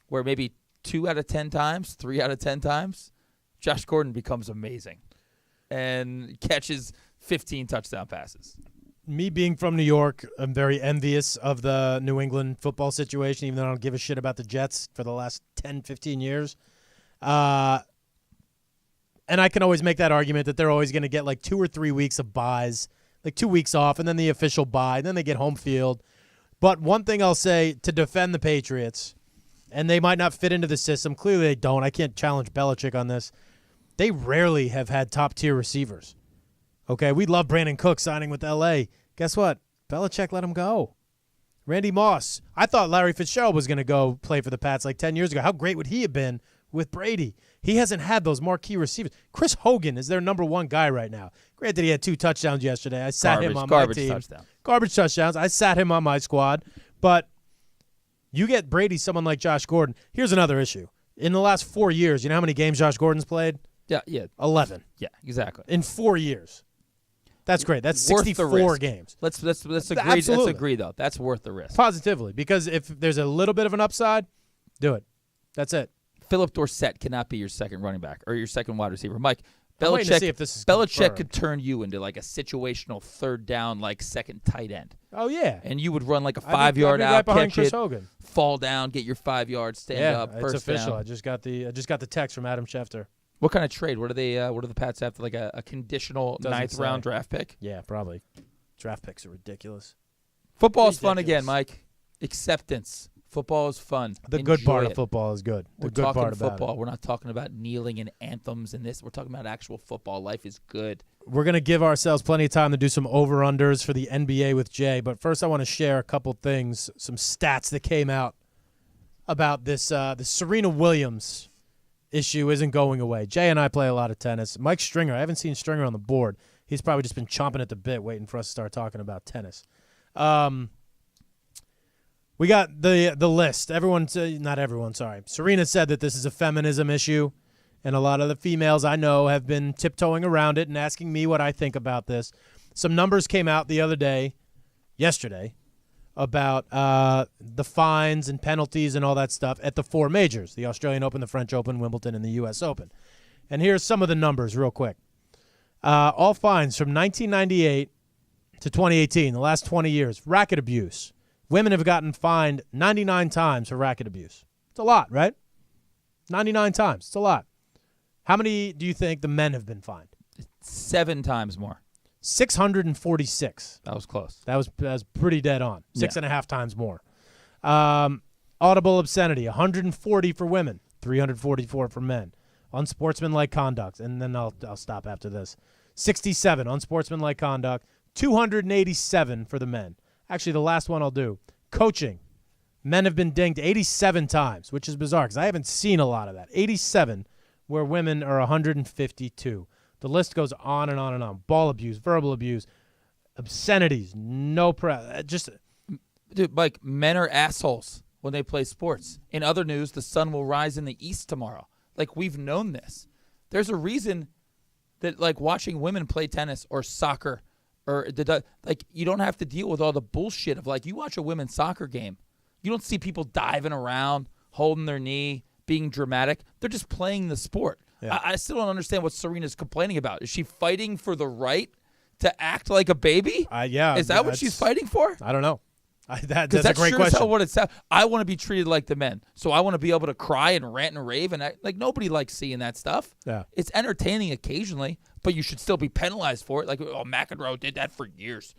where maybe 2 out of 10 times, 3 out of 10 times, Josh Gordon becomes amazing and catches 15 touchdown passes. Me being from New York, I'm very envious of the New England football situation, even though I don't give a shit about the Jets for the last 10, 15 years. And I can always make that argument that they're always going to get like 2 or 3 weeks of buys, like 2 weeks off, and then the official bye, and then they get home field. But one thing I'll say to defend the Patriots, and they might not fit into the system. Clearly they don't. I can't challenge Belichick on this. They rarely have had top-tier receivers. Okay, we love Brandon Cook signing with L.A. Guess what? Belichick let him go. Randy Moss. I thought Larry Fitzgerald was going to go play for the Pats like 10 years ago. How great would he have been with Brady? He hasn't had those marquee receivers. Chris Hogan is their number one guy right now. Granted, he had 2 touchdowns yesterday. I sat him on my team. Touchdown. Garbage touchdowns. I sat him on my squad. But you get Brady, someone like Josh Gordon. Here's another issue. In the last 4 years, you know how many games Josh Gordon's played? Yeah. 11. Yeah, exactly. In 4 years. That's great. That's Worth the 64 risk. games. Let's agree. Absolutely. Let's agree though. That's worth the risk. Positively, because if there's a little bit of an upside, do it. That's it. Philip Dorsett cannot be your second running back or your second wide receiver. Mike, I'm waiting to Belichick, see if this is Belichick confirmed. could turn you into like a situational third down, like second tight end. Oh, yeah. And you would run like a I'd be 5-yard out, right behind catch Chris it, Hogan. fall down, get your 5 yards, stand Yeah, up, it's first official. down. I just got the text from Adam Schefter. What kind of trade? What do the Pats have? Like a conditional Doesn't 9th say. round draft pick? Yeah, probably. Draft picks are ridiculous. Football's fun again, Ridiculous. Mike. Acceptance. Football is fun. The good part Enjoy of it. football is good. The We're good talking part about football. it. We're not talking about kneeling and anthems and this. We're talking about actual football. Life is good. We're going to give ourselves plenty of time to do some over-unders for the NBA with Jay. But first I want to share a couple things, some stats that came out about this. The Serena Williams issue isn't going away. Jay and I play a lot of tennis. Mike Stringer, I haven't seen Stringer on the board. He's probably just been chomping at the bit waiting for us to start talking about tennis. We got the list. Not everyone, sorry. Serena said that this is a feminism issue, and a lot of the females I know have been tiptoeing around it and asking me what I think about this. Some numbers came out the other day, yesterday, about the fines and penalties and all that stuff at the 4 majors, the Australian Open, the French Open, Wimbledon, and the U.S. Open. And here's some of the numbers real quick. All fines from 1998 to 2018, the last 20 years, racket abuse. Women have gotten fined 99 times for racket abuse. It's a lot, right? 99 times. It's a lot. How many do you think the men have been fined? 7 times more. 646. That was close. That was pretty dead on. Yeah. 6.5 times more. Audible obscenity, 140 for women, 344 for men. Unsportsmanlike conduct, and then I'll stop after this. 67, unsportsmanlike conduct, 287 for the men. Actually, the last one I'll do. Coaching. Men have been dinged 87 times, which is bizarre because I haven't seen a lot of that. 87, where women are 152. The list goes on and on and on. Ball abuse, verbal abuse, obscenities, Dude, Mike, men are assholes when they play sports. In other news, the sun will rise in the east tomorrow. Like, we've known this. There's a reason that, like, watching women play tennis or soccer like, you don't have to deal with all the bullshit of, like, you watch a women's soccer game. You don't see people diving around, holding their knee, being dramatic. They're just playing the sport. Yeah. I still don't understand what Serena's complaining about. Is she fighting for the right to act like a baby? Yeah. Is that what she's fighting for? I don't know. That's Because a great sure question. as hell what it sounds. I want to be treated like the men, so I want to be able to cry and rant and rave, and like nobody likes seeing that stuff. Yeah. It's entertaining occasionally, but you should still be penalized for it. Like, oh, McEnroe did that for years.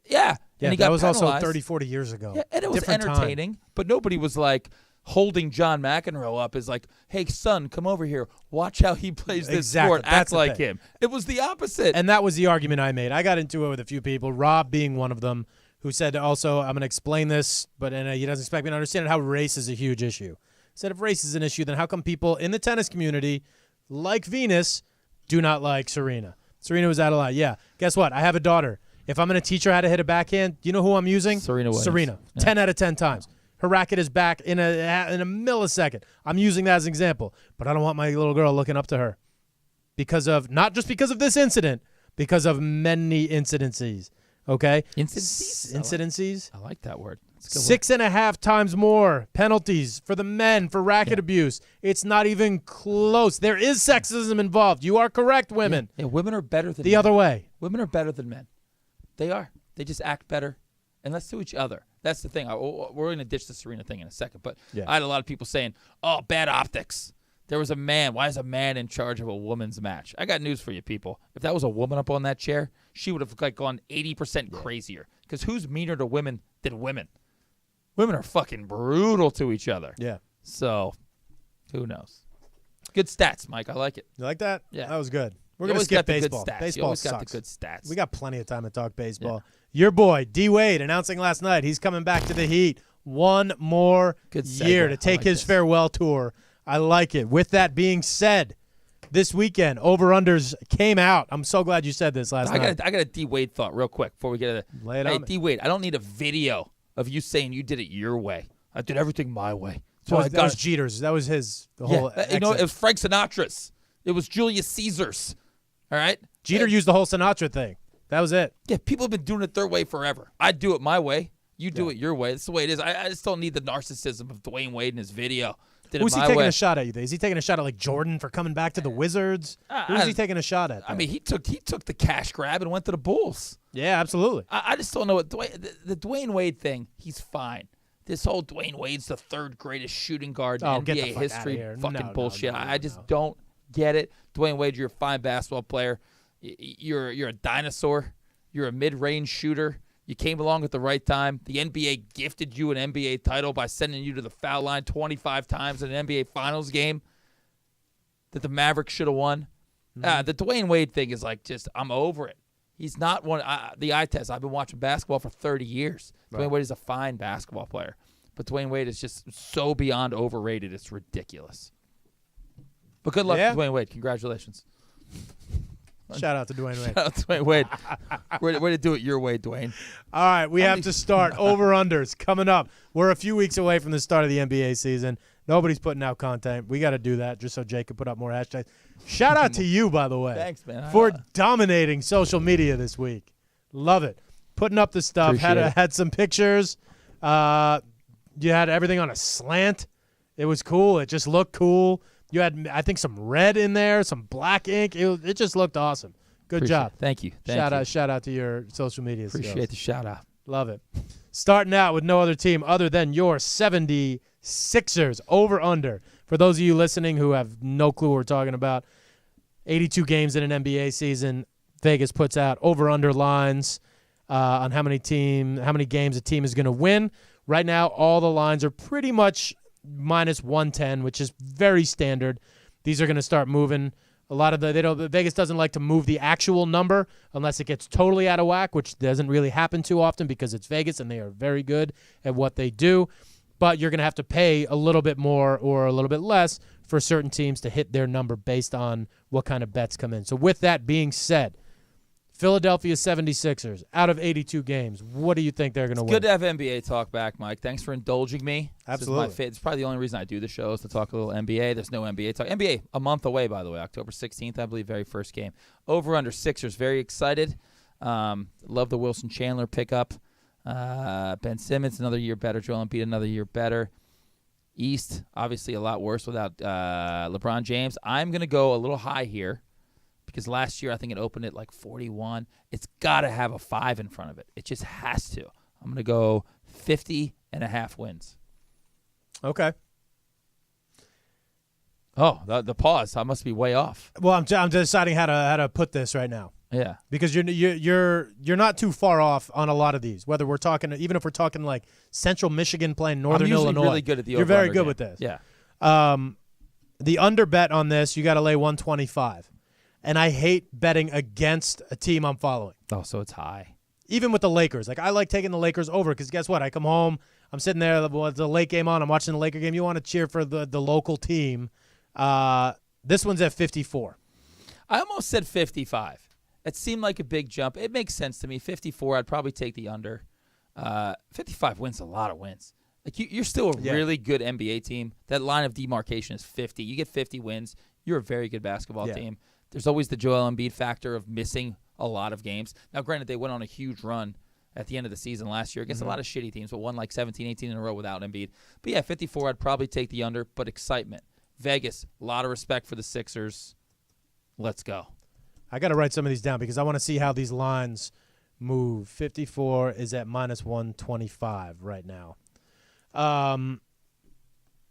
Yeah, and he that got was penalized. also 30, 40 years ago. Yeah, and it was Different time. entertaining, but nobody was like holding John McEnroe up as like, hey, son, come over here. Watch how he plays this Exactly. sport. That's Act the like thing. him. It was the opposite. And that was the argument I made. I got into it with a few people, Rob being one of them, who said also, I'm going to explain this, but he doesn't expect me to understand it, how race is a huge issue. I said, if race is an issue, then how come people in the tennis community, like Venus, do not like Serena? Serena was out of line. Yeah. Guess what? I have a daughter. If I'm going to teach her how to hit a backhand, do you know who I'm using? Serena Williams. Serena. Yeah. 10 out of 10 times. Her racket is back in a millisecond. I'm using that as an example. But I don't want my little girl looking up to her. Not just because of this incident, because of many incidences. Okay? Incidences? I like that word. It's a good word. 6.5 times more penalties for the men for racket abuse. It's not even close. There is sexism involved. You are correct, women. Yeah, women are better than The men. other way. Women are better than men. They are. They just act better. And let's to each other. That's the thing. We're going to ditch the Serena thing in a second. But Yeah. I had a lot of people saying, oh, bad optics. There was a man. Why is a man in charge of a woman's match? I got news for you, people. If that was a woman up on that chair, she would have gone 80% crazier. Because who's meaner to women than women? Women are fucking brutal to each other. Yeah. So, who knows? Good stats, Mike. I like it. You like that? Yeah. That was good. We're You going to always skip got the good baseball. stats. You Baseball always got sucks. the good stats. We got plenty of time to talk baseball. Your boy, D-Wade, announcing last night he's coming back to the Heat one more Good year segue. to take I like his this. farewell tour. I like it. With that being said, this weekend, over-unders came out. I'm so glad you said this last night. I got a D Wade thought real quick before we get to the. Lay it Hey, on me. D Wade, I don't need a video of you saying you did it your way. I did everything my way. So That I was, that got was it. Jeter's. That was his. The Yeah, whole. you know, exit. it was Frank Sinatra's. It was Julius Caesar's. All right. Jeter used the whole Sinatra thing. That was it. Yeah, people have been doing it their way forever. I do it my way. You do it your way. That's the way it is. I just don't need the narcissism of Dwayne Wade in his video. Did Who's it he my taking way. a shot at, you think? Is he taking a shot at, like, Jordan for coming back to the Wizards? Who's he taking a shot at? I mean, he took the cash grab and went to the Bulls. yeah, absolutely. I just don't know what the Dwayne Wade thing. He's fine. This whole Dwayne Wade's the third greatest shooting guard in Oh, get the NBA fuck outta history. here. Fucking No, bullshit. no, I just no. don't get it. Dwayne Wade, you're a fine basketball player. You're a dinosaur. You're a mid-range shooter. You came along at the right time. The NBA gifted you an NBA title by sending you to the foul line 25 times in an NBA Finals game that the Mavericks should have won. The Dwayne Wade thing is like just I'm over it. He's not one. The eye test. I've been watching basketball for 30 years. Dwayne Wade is a fine basketball player, but Dwayne Wade is just so beyond overrated. It's ridiculous. But good luck Yeah. to Dwayne Wade. Congratulations. Shout out to Dwayne Wade. Shout out to Dwayne Wade. Way to do it your way, Dwayne. All right, we have to start over-unders coming up. We're a few weeks away from the start of the NBA season. Nobody's putting out content. We got to do that just so Jake can put up more hashtags. Shout out to you, by the way. Thanks, man. For dominating social media this week. Love it. Putting up the stuff. Appreciate it. Had some pictures. You had everything on a slant. It was cool. It just looked cool. You had, I think, some red in there, some black ink. It just looked awesome. Good Appreciate job. it. Thank you. Shout out to your social media Appreciate skills. the shout out. Love it. Starting out with no other team other than your 76ers over under. For those of you listening who have no clue what we're talking about, 82 games in an NBA season. Vegas puts out over under lines on how many games a team is going to win. Right now, all the lines are pretty much minus 110, which is very standard. These are going to start moving. A lot of Vegas doesn't like to move the actual number unless it gets totally out of whack, which doesn't really happen too often because it's Vegas and they are very good at what they do. But you're going to have to pay a little bit more or a little bit less for certain teams to hit their number based on what kind of bets come in. So with that being said, Philadelphia 76ers, out of 82 games, what do you think they're going to win? Good to have NBA talk back, Mike. Thanks for indulging me. Absolutely. It's probably the only reason I do the show is to talk a little NBA. There's no NBA talk. NBA, a month away, by the way, October 16th, I believe, very first game. Over under Sixers, very excited. Love the Wilson Chandler pickup. Ben Simmons, another year better. Joel Embiid, another year better. East, obviously a lot worse without LeBron James. I'm going to go a little high here because last year I think it opened at like 41. It's got to have a 5 in front of it. It just has to. I'm going to go 50.5 wins. Okay. Oh, the pause. I must be way off. Well, I'm deciding how to put this right now. Yeah. Because you're not too far off on a lot of these. Whether we're talking, even if we're talking like Central Michigan playing Northern I'm usually Illinois, really good at the you're very over-under good game. with this. Yeah. The under bet on this, you got to lay 125, and I hate betting against a team I'm following. Oh, so it's high. Even with the Lakers, like I like taking the Lakers over because guess what? I come home, I'm sitting there, the late game on, I'm watching the Laker game. You want to cheer for the local team. This one's at 54. I almost said 55. It seemed like a big jump. It makes sense to me. 54, I'd probably take the under. 55 wins a lot of wins. Like you're still a really good NBA team. That line of demarcation is 50. You get 50 wins, you're a very good basketball team. There's always the Joel Embiid factor of missing a lot of games. Now, granted, they went on a huge run at the end of the season last year against a lot of shitty teams, but won like 17, 18 in a row without Embiid. But yeah, 54, I'd probably take the under, but excitement. Vegas, a lot of respect for the Sixers. Let's go. I got to write some of these down because I want to see how these lines move. 54 is at minus 125 right now.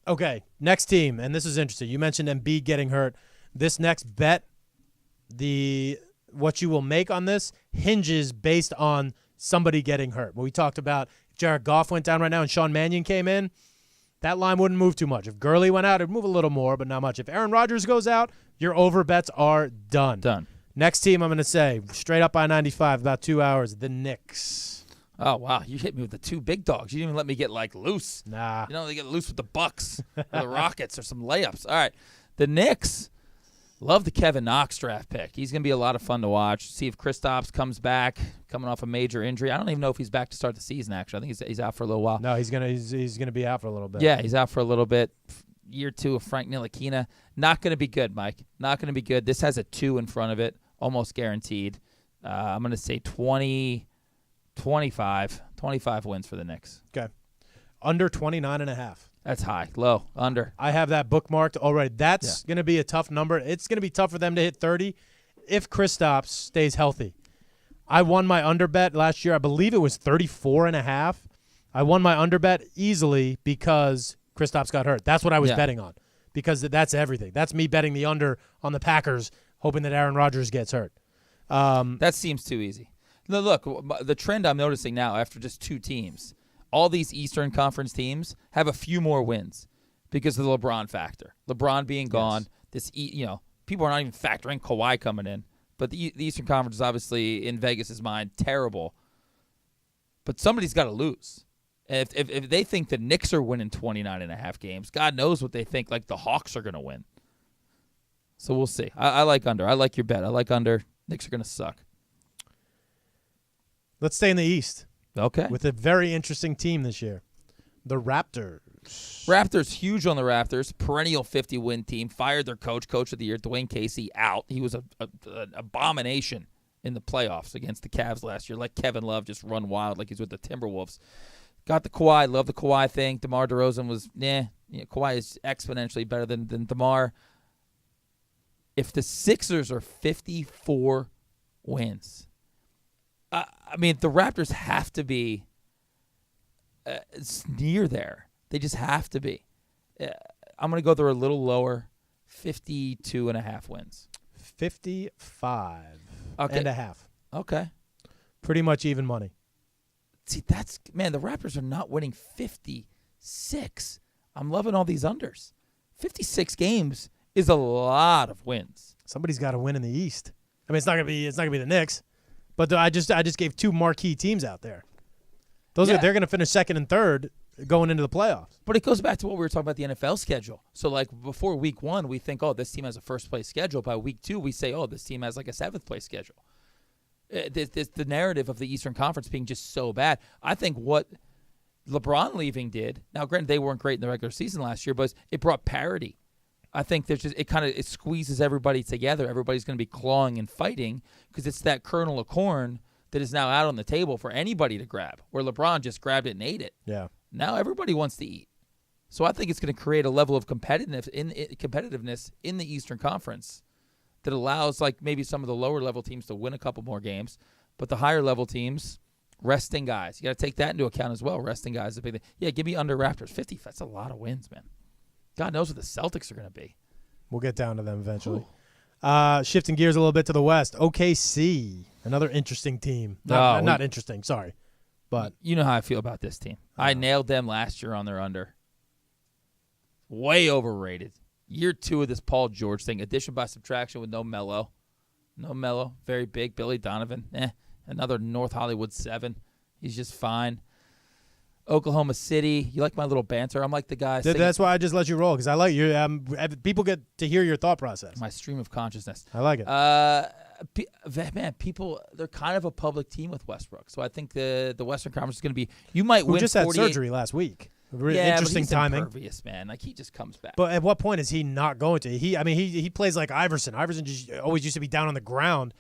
Okay, next team, and this is interesting. You mentioned Embiid getting hurt. This next bet, what you will make on this hinges based on somebody getting hurt. What we talked about, if Jared Goff went down right now and Sean Mannion came in, that line wouldn't move too much. If Gurley went out, it'd move a little more, but not much. If Aaron Rodgers goes out, your over bets are done. Next team I'm going to say, straight up I-95, about 2 hours, the Knicks. Oh, wow. You hit me with the two big dogs. You didn't even let me get, loose. Nah. You know, they get loose with the Bucks or the Rockets or some layups. All right. The Knicks, love the Kevin Knox draft pick. He's going to be a lot of fun to watch. See if Kristaps comes back, coming off a major injury. I don't even know if he's back to start the season, actually. I think he's out for a little while. No, he's gonna be out for a little bit. Yeah, he's out for a little bit. Year 2 of Frank Ntilikina. Not going to be good, Mike. Not going to be good. This has a 2 in front of it, almost guaranteed. I'm going to say 25 wins for the Knicks. Okay. Under 29.5. That's high. Low. Under. I have that bookmarked already. That's going to be a tough number. It's going to be tough for them to hit 30 if Kristaps stays healthy. I won my under bet last year. I believe it was 34.5. I won my under bet easily because Kristaps got hurt. That's what I was betting on because that's everything. That's me betting the under on the Packers, hoping that Aaron Rodgers gets hurt. That seems too easy. No, look, the trend I'm noticing now after just 2 teams, all these Eastern Conference teams have a few more wins because of the LeBron factor. LeBron being gone, people are not even factoring Kawhi coming in. But the Eastern Conference is obviously, in Vegas' mind, terrible. But somebody's got to lose. If they think the Knicks are winning 29.5 games, God knows what they think, like the Hawks are going to win. So we'll see. I like under. I like your bet. I like under. Knicks are going to suck. Let's stay in the East. Okay. With a very interesting team this year. The Raptors. Raptors, huge on the Raptors. Perennial 50-win team. Fired their coach of the year, Dwayne Casey, out. He was an abomination in the playoffs against the Cavs last year. Let Kevin Love just run wild like he's with the Timberwolves. Got the Kawhi. Love the Kawhi thing. DeMar DeRozan was, Kawhi is exponentially better than DeMar. If the Sixers are 54 wins, the Raptors have to be near there. They just have to be. I'm going to go there a little lower, 52.5 wins. 55 and a half. Okay. Pretty much even money. See, the Raptors are not winning 56. I'm loving all these unders. 56 games is a lot of wins. Somebody's got to win in the East. It's not gonna be the Knicks, but I just gave 2 marquee teams out there. They're gonna finish second and third going into the playoffs. But it goes back to what we were talking about the NFL schedule. So before week 1, we think, this team has a first place schedule. By week 2, we say, this team has a 7th place schedule. The narrative of the Eastern Conference being just so bad. I think what LeBron leaving did. Now, granted, they weren't great in the regular season last year, but it brought parity. I think it squeezes everybody together. Everybody's going to be clawing and fighting because it's that kernel of corn that is now out on the table for anybody to grab. Where LeBron just grabbed it and ate it. Yeah. Now everybody wants to eat. So I think it's going to create a level of competitiveness in the Eastern Conference that allows maybe some of the lower level teams to win a couple more games, but the higher level teams resting guys. You got to take that into account as well. Resting guys is a big thing. Yeah, give me under Raptors 50. That's a lot of wins, man. God knows what the Celtics are going to be. We'll get down to them eventually. Shifting gears a little bit to the West, OKC, another interesting team. Not interesting, sorry. But you know how I feel about this team. I nailed them last year on their under. Way overrated. Year 2 of this Paul George thing. Addition by subtraction with no Melo. No Melo. Very big. Billy Donovan. Another North Hollywood 7. He's just fine. Oklahoma City. You like my little banter? I'm like the guy. That's why I just let you roll because I like you. People get to hear your thought process. My stream of consciousness. I like it. People, they're kind of a public team with Westbrook. So I think the Western Conference is going to be. You might win. We just had surgery last week. Interesting but he's timing. Impervious, man. He just comes back. But at what point is he not going to? He plays like Iverson. Iverson just always used to be down on the ground.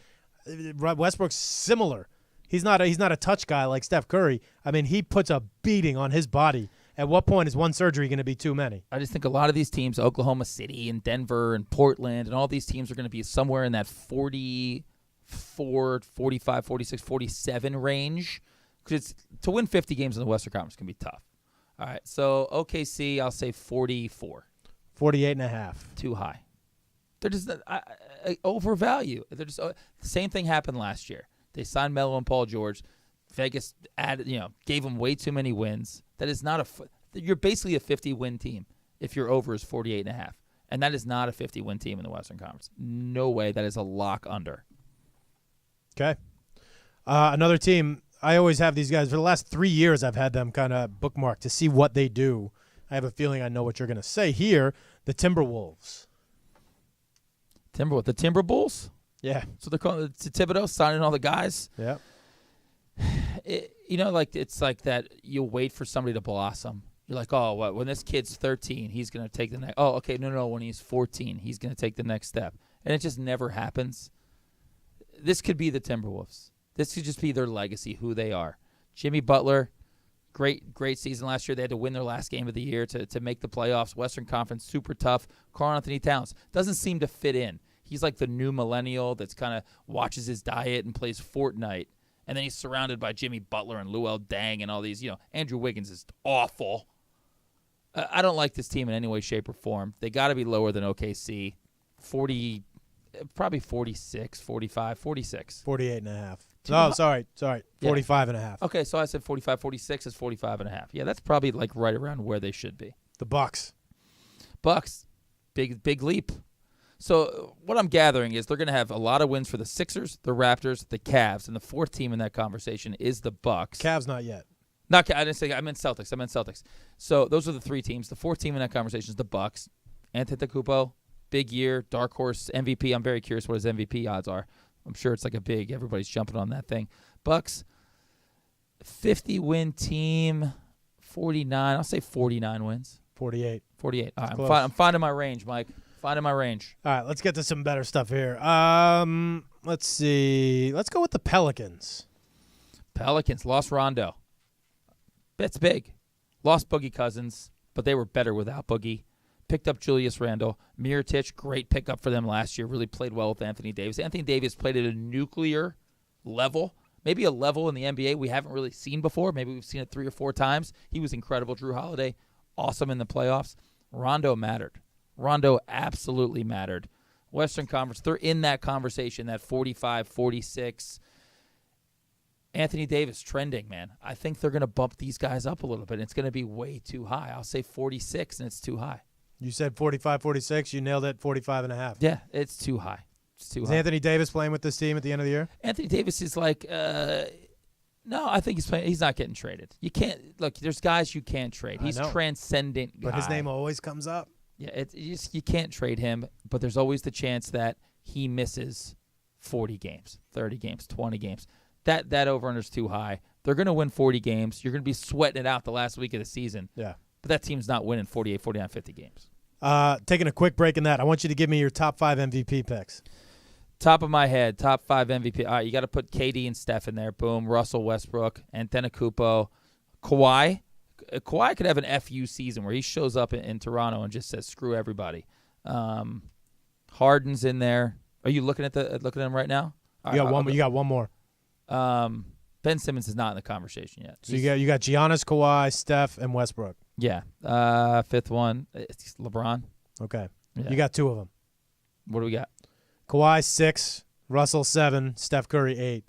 Westbrook's similar. He's not a touch guy like Steph Curry. He puts a beating on his body. At what point is one surgery going to be too many? I just think a lot of these teams, Oklahoma City and Denver and Portland, and all these teams are going to be somewhere in that 44, 45, 46, 47 range. Because to win 50 games in the Western Conference can be tough. All right, so OKC, I'll say 44. 48.5. Too high. They're just overvalue. They're just the same thing happened last year. They signed Melo and Paul George. Vegas gave them way too many wins. That is not you're basically a 50-win team if your over is 48.5. And that is not a 50-win team in the Western Conference. No way. That is a lock under. Okay. Another team, I always have these guys. For the last 3 years, I've had them kind of bookmarked to see what they do. I have a feeling I know what you're going to say here. The Timberwolves. The Timber Bulls? Yeah. So they're calling it Thibodeau signing all the guys. Yeah. It's like that. You'll wait for somebody to blossom. You're like, oh, what? When this kid's 13, he's going to take the next. Oh, okay, no. When he's 14, he's going to take the next step, and it just never happens. This could be the Timberwolves. This could just be their legacy, who they are. Jimmy Butler, great season last year. They had to win their last game of the year to make the playoffs. Western Conference, super tough. Karl-Anthony Towns doesn't seem to fit in. He's like the new millennial that's kind of watches his diet and plays Fortnite. And then he's surrounded by Jimmy Butler and Luol Deng and all these. Andrew Wiggins is awful. I don't like this team in any way, shape, or form. They got to be lower than OKC. 40, probably 46, 45, 46. 48 and a half. Oh, sorry. 45 and a half. Okay, so I said 45, 46 is 45 and a half. Yeah, that's probably like right around where they should be. The Bucks, big leap. So what I'm gathering is they're going to have a lot of wins for the Sixers, the Raptors, the Cavs, and the fourth team in that conversation is the Bucks. Cavs not yet. I didn't say. I meant Celtics. So those are the three teams. The fourth team in that conversation is the Bucks. Antetokounmpo, big year, dark horse, MVP. I'm very curious what his MVP odds are. I'm sure it's like everybody's jumping on that thing. Bucks, 50-win team, 49. I'll say 49 wins. 48. 48. All right, I'm finding my range, Mike. Finding my range. All right, let's get to some better stuff here. Let's see. Let's go with the Pelicans. Pelicans lost Rondo. That's big. Lost Boogie Cousins, but they were better without Boogie. Picked up Julius Randle. Mirotic, great pickup for them last year. Really played well with Anthony Davis. Anthony Davis played at a nuclear level, maybe a level in the NBA we haven't really seen before. Maybe we've seen it 3 or 4 times. He was incredible. Drew Holiday, awesome in the playoffs. Rondo mattered. Rondo absolutely mattered. Western Conference, they're in that conversation, that 45, 46. Anthony Davis trending, man. I think they're going to bump these guys up a little bit. It's going to be way too high. I'll say 46, and it's too high. You said 45, 46. You nailed it, 45 and a half. Yeah, it's too high. It's too high. Is Anthony Davis playing with this team at the end of the year? Anthony Davis is like, no, I think he's playing. He's not getting traded. You can't look. There's guys you can't trade. He's transcendent guy. But his name always comes up. Yeah, you can't trade him. But there's always the chance that he misses 40 games, 30 games, 20 games. That over-under's too high. They're going to win 40 games. You're going to be sweating it out the last week of the season. Yeah. But that team's not winning 48, 49, 50 games. Taking a quick break in that, I want you to give me your top 5 MVP picks. Top of my head, top 5 MVP. All right, you got to put KD and Steph in there. Boom. Russell Westbrook, Antetokounmpo, Kawhi. Kawhi could have an FU season where he shows up in Toronto and just says, screw everybody. Harden's in there. Are you looking at him right now? You got one more. Ben Simmons is not in the conversation yet. So you got Giannis, Kawhi, Steph, and Westbrook. Yeah. Fifth one, it's LeBron. Okay. Yeah. You got 2 of them. What do we got? Kawhi 6, Russell 7, Steph Curry 8.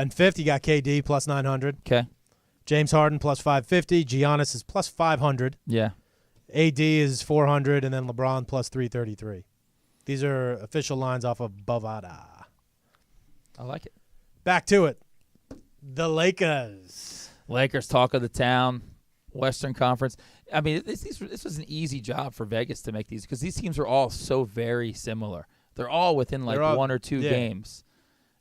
In fifth, you got KD plus 900. Okay. James Harden plus 550. Giannis is plus 500. Yeah. AD is 400, and then LeBron plus 333. These are official lines off of Bovada. I like it. Back to it. The Lakers. Lakers talk of the town. Western Conference. I mean, this was an easy job for Vegas to make these because these teams are all so very similar. They're all within like 1 or 2 games.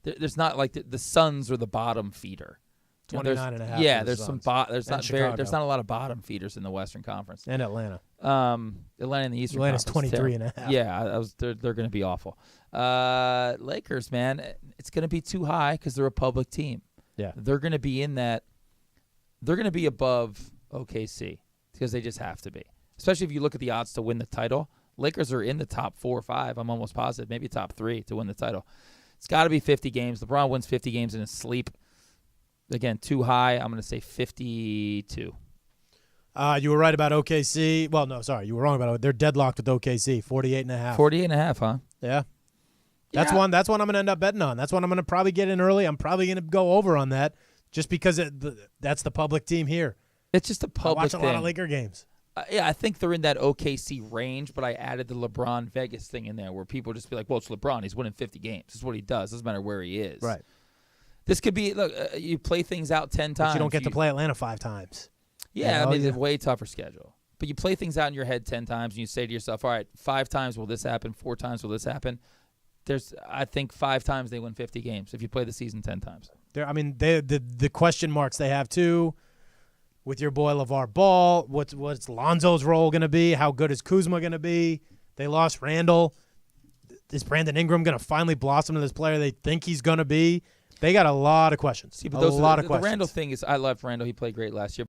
There's not like the Suns are the bottom feeder. 29 and a half. Yeah, there's some there's not Chicago. there's not a lot of bottom feeders in the Western Conference. And Atlanta. Atlanta in the Eastern Atlanta's Conference. 23 and a half. Yeah, they're going to be awful. Lakers, man, it's going to be too high because they're a public team. Yeah. They're going to be in that. They're going to be above OKC because they just have to be. Especially if you look at the odds to win the title. Lakers are in the top 4 or 5. I'm almost positive, maybe top 3 to win the title. It's got to be 50 games. LeBron wins 50 games in his sleep. Again, too high. I'm going to say 52. You were right about OKC. Well, no, sorry. You were wrong about it. They're deadlocked with OKC, 48 and a half. 48 and a half, huh? Yeah. That's one I'm going to end up betting on. That's one I'm going to probably get in early. I'm probably going to go over on that just because that's the public team here. It's just a public I watch a lot of Laker games. Yeah, I think they're in that OKC range, but I added the LeBron Vegas thing in there where people just be like, well, it's LeBron. He's winning 50 games. This is what he does. Doesn't matter where he is. Right. This could be, look, you play things out 10 times. But you don't get to play Atlanta 5 times. Yeah, You know, it's a way tougher schedule. But you play things out in your head 10 times, and you say to yourself, all right, 5 times will this happen, 4 times will this happen. I think 5 times they win 50 games if you play the season 10 times. The question marks they have, too, with your boy LeVar Ball. What's Lonzo's role going to be? How good is Kuzma going to be? They lost Randall. Is Brandon Ingram going to finally blossom into this player they think he's going to be? They got a lot of questions. See, but a lot of the questions. Randall thing is, I loved Randall. He played great last year.